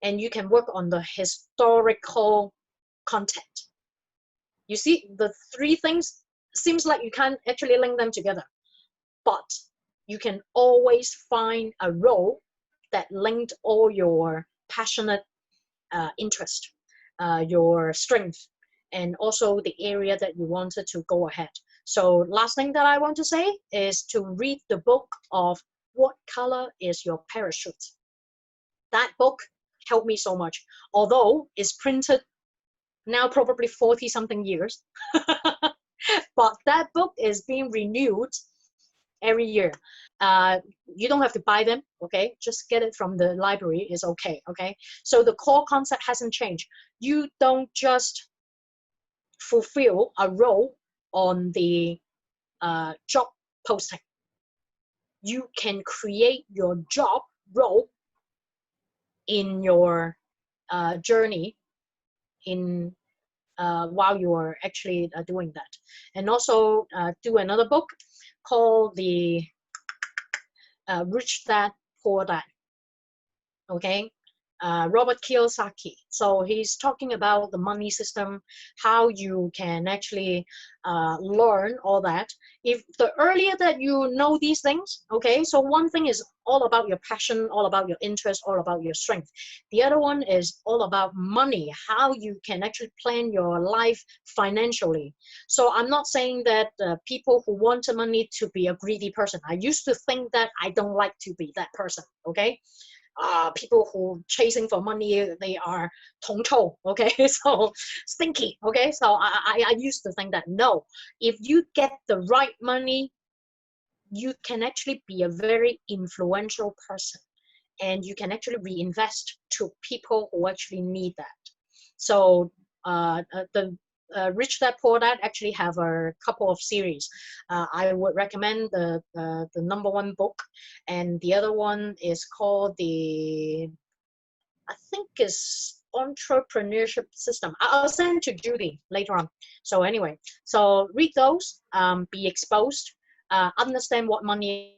and you can work on the historical content. You see, the three things seems like you can't actually link them together, but you can always find a role that linked all your passionate interest, your strength, and also the area that you wanted to go ahead. So last thing that I want to say is to read the book of What Color is Your Parachute? That book helped me so much, although it's printed now probably 40 something years. But that book is being renewed every year. You don't have to buy them, okay? Just get it from the library is okay, okay? So the core concept hasn't changed. You don't just fulfill a role on the job posting. You can create your job role in your journey in while you are actually doing that. And also do another book called the Rich Dad, Poor Dad. Okay, Robert Kiyosaki. So he's talking about the money system, how you can actually learn all that. If the earlier that you know these things, okay, so one thing is all about your passion, all about your interest, all about your strength. The other one is all about money, how you can actually plan your life financially. So I'm not saying that people who want the money to be a greedy person. I used to think that. I don't like to be that person, okay? People who chasing for money, they are 铜臭, okay? So stinky, okay? So I used to think that no, if you get the right money, you can actually be a very influential person and you can actually reinvest to people who actually need that. So the Rich Dad Poor Dad actually have a couple of series. I would recommend the number one book, and the other one is called I think is Entrepreneurship System. I'll send to Judy later on. So anyway, so read those, be exposed, understand what money.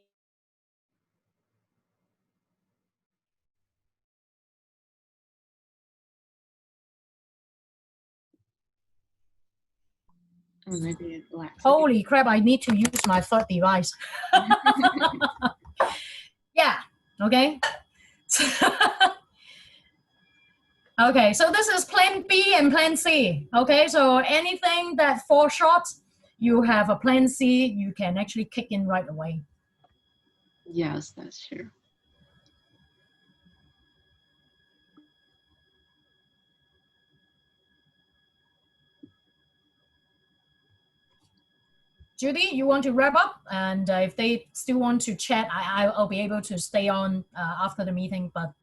Or maybe it lacks. Holy crap, I need to use my third device. Yeah, okay. Okay, so this is plan B and plan C. Okay, so anything that falls short, you have a plan C, you can actually kick in right away. Yes, that's true. Judy, you want to wrap up? And if they still want to chat, I'll be able to stay on after the meeting, but...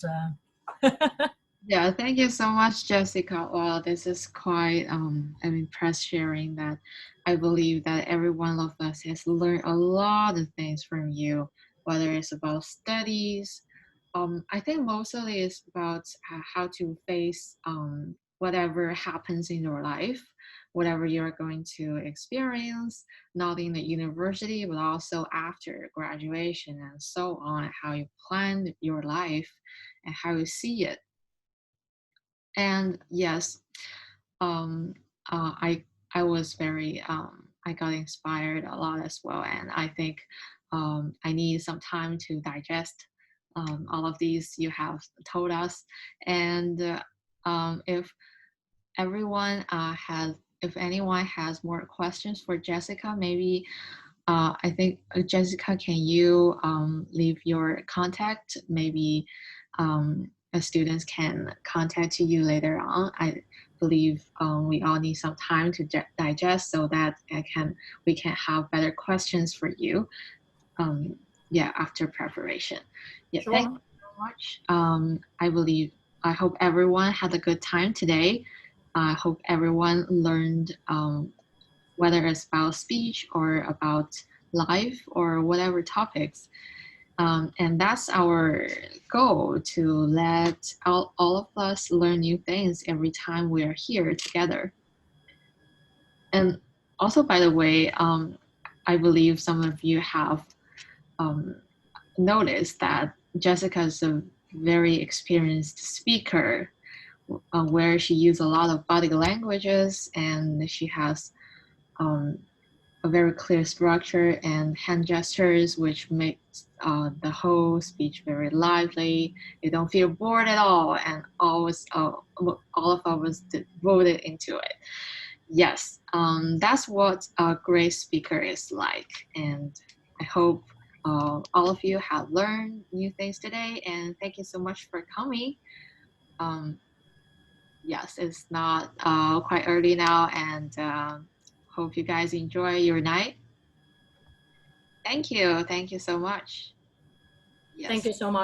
Yeah, thank you so much, Jessica. Well, this is quite I'm impressed sharing that. I believe that every one of us has learned a lot of things from you, whether it's about studies. I think mostly it's about how to face whatever happens in your life, whatever you're going to experience, not in the university, but also after graduation and so on, how you plan your life and how you see it. And yes, um, I was very I got inspired a lot as well, and I think I need some time to digest all of these you have told us. And if everyone has, if anyone has more questions for Jessica, maybe I think Jessica, can you leave your contact? Maybe students can contact you later on. I believe we all need some time to digest so that we can have better questions for you. Um, yeah, after preparation. Yeah, thank Sure. you so much. I hope everyone had a good time today. I hope everyone learned whether it's about speech or about life or whatever topics. And that's our goal, to let all of us learn new things every time we are here together. And also, by the way, I believe some of you have um, noticed that Jessica is a very experienced speaker, where she uses a lot of body languages, and she has a very clear structure and hand gestures, which makes the whole speech very lively. You don't feel bored at all, and always all of us devoted into it. Yes, that's what a great speaker is like, and I hope all of you have learned new things today. And thank you so much for coming. Um, yes, it's not quite early now, and hope you guys enjoy your night. Thank you. Thank you so much. Thank Yes. you so much.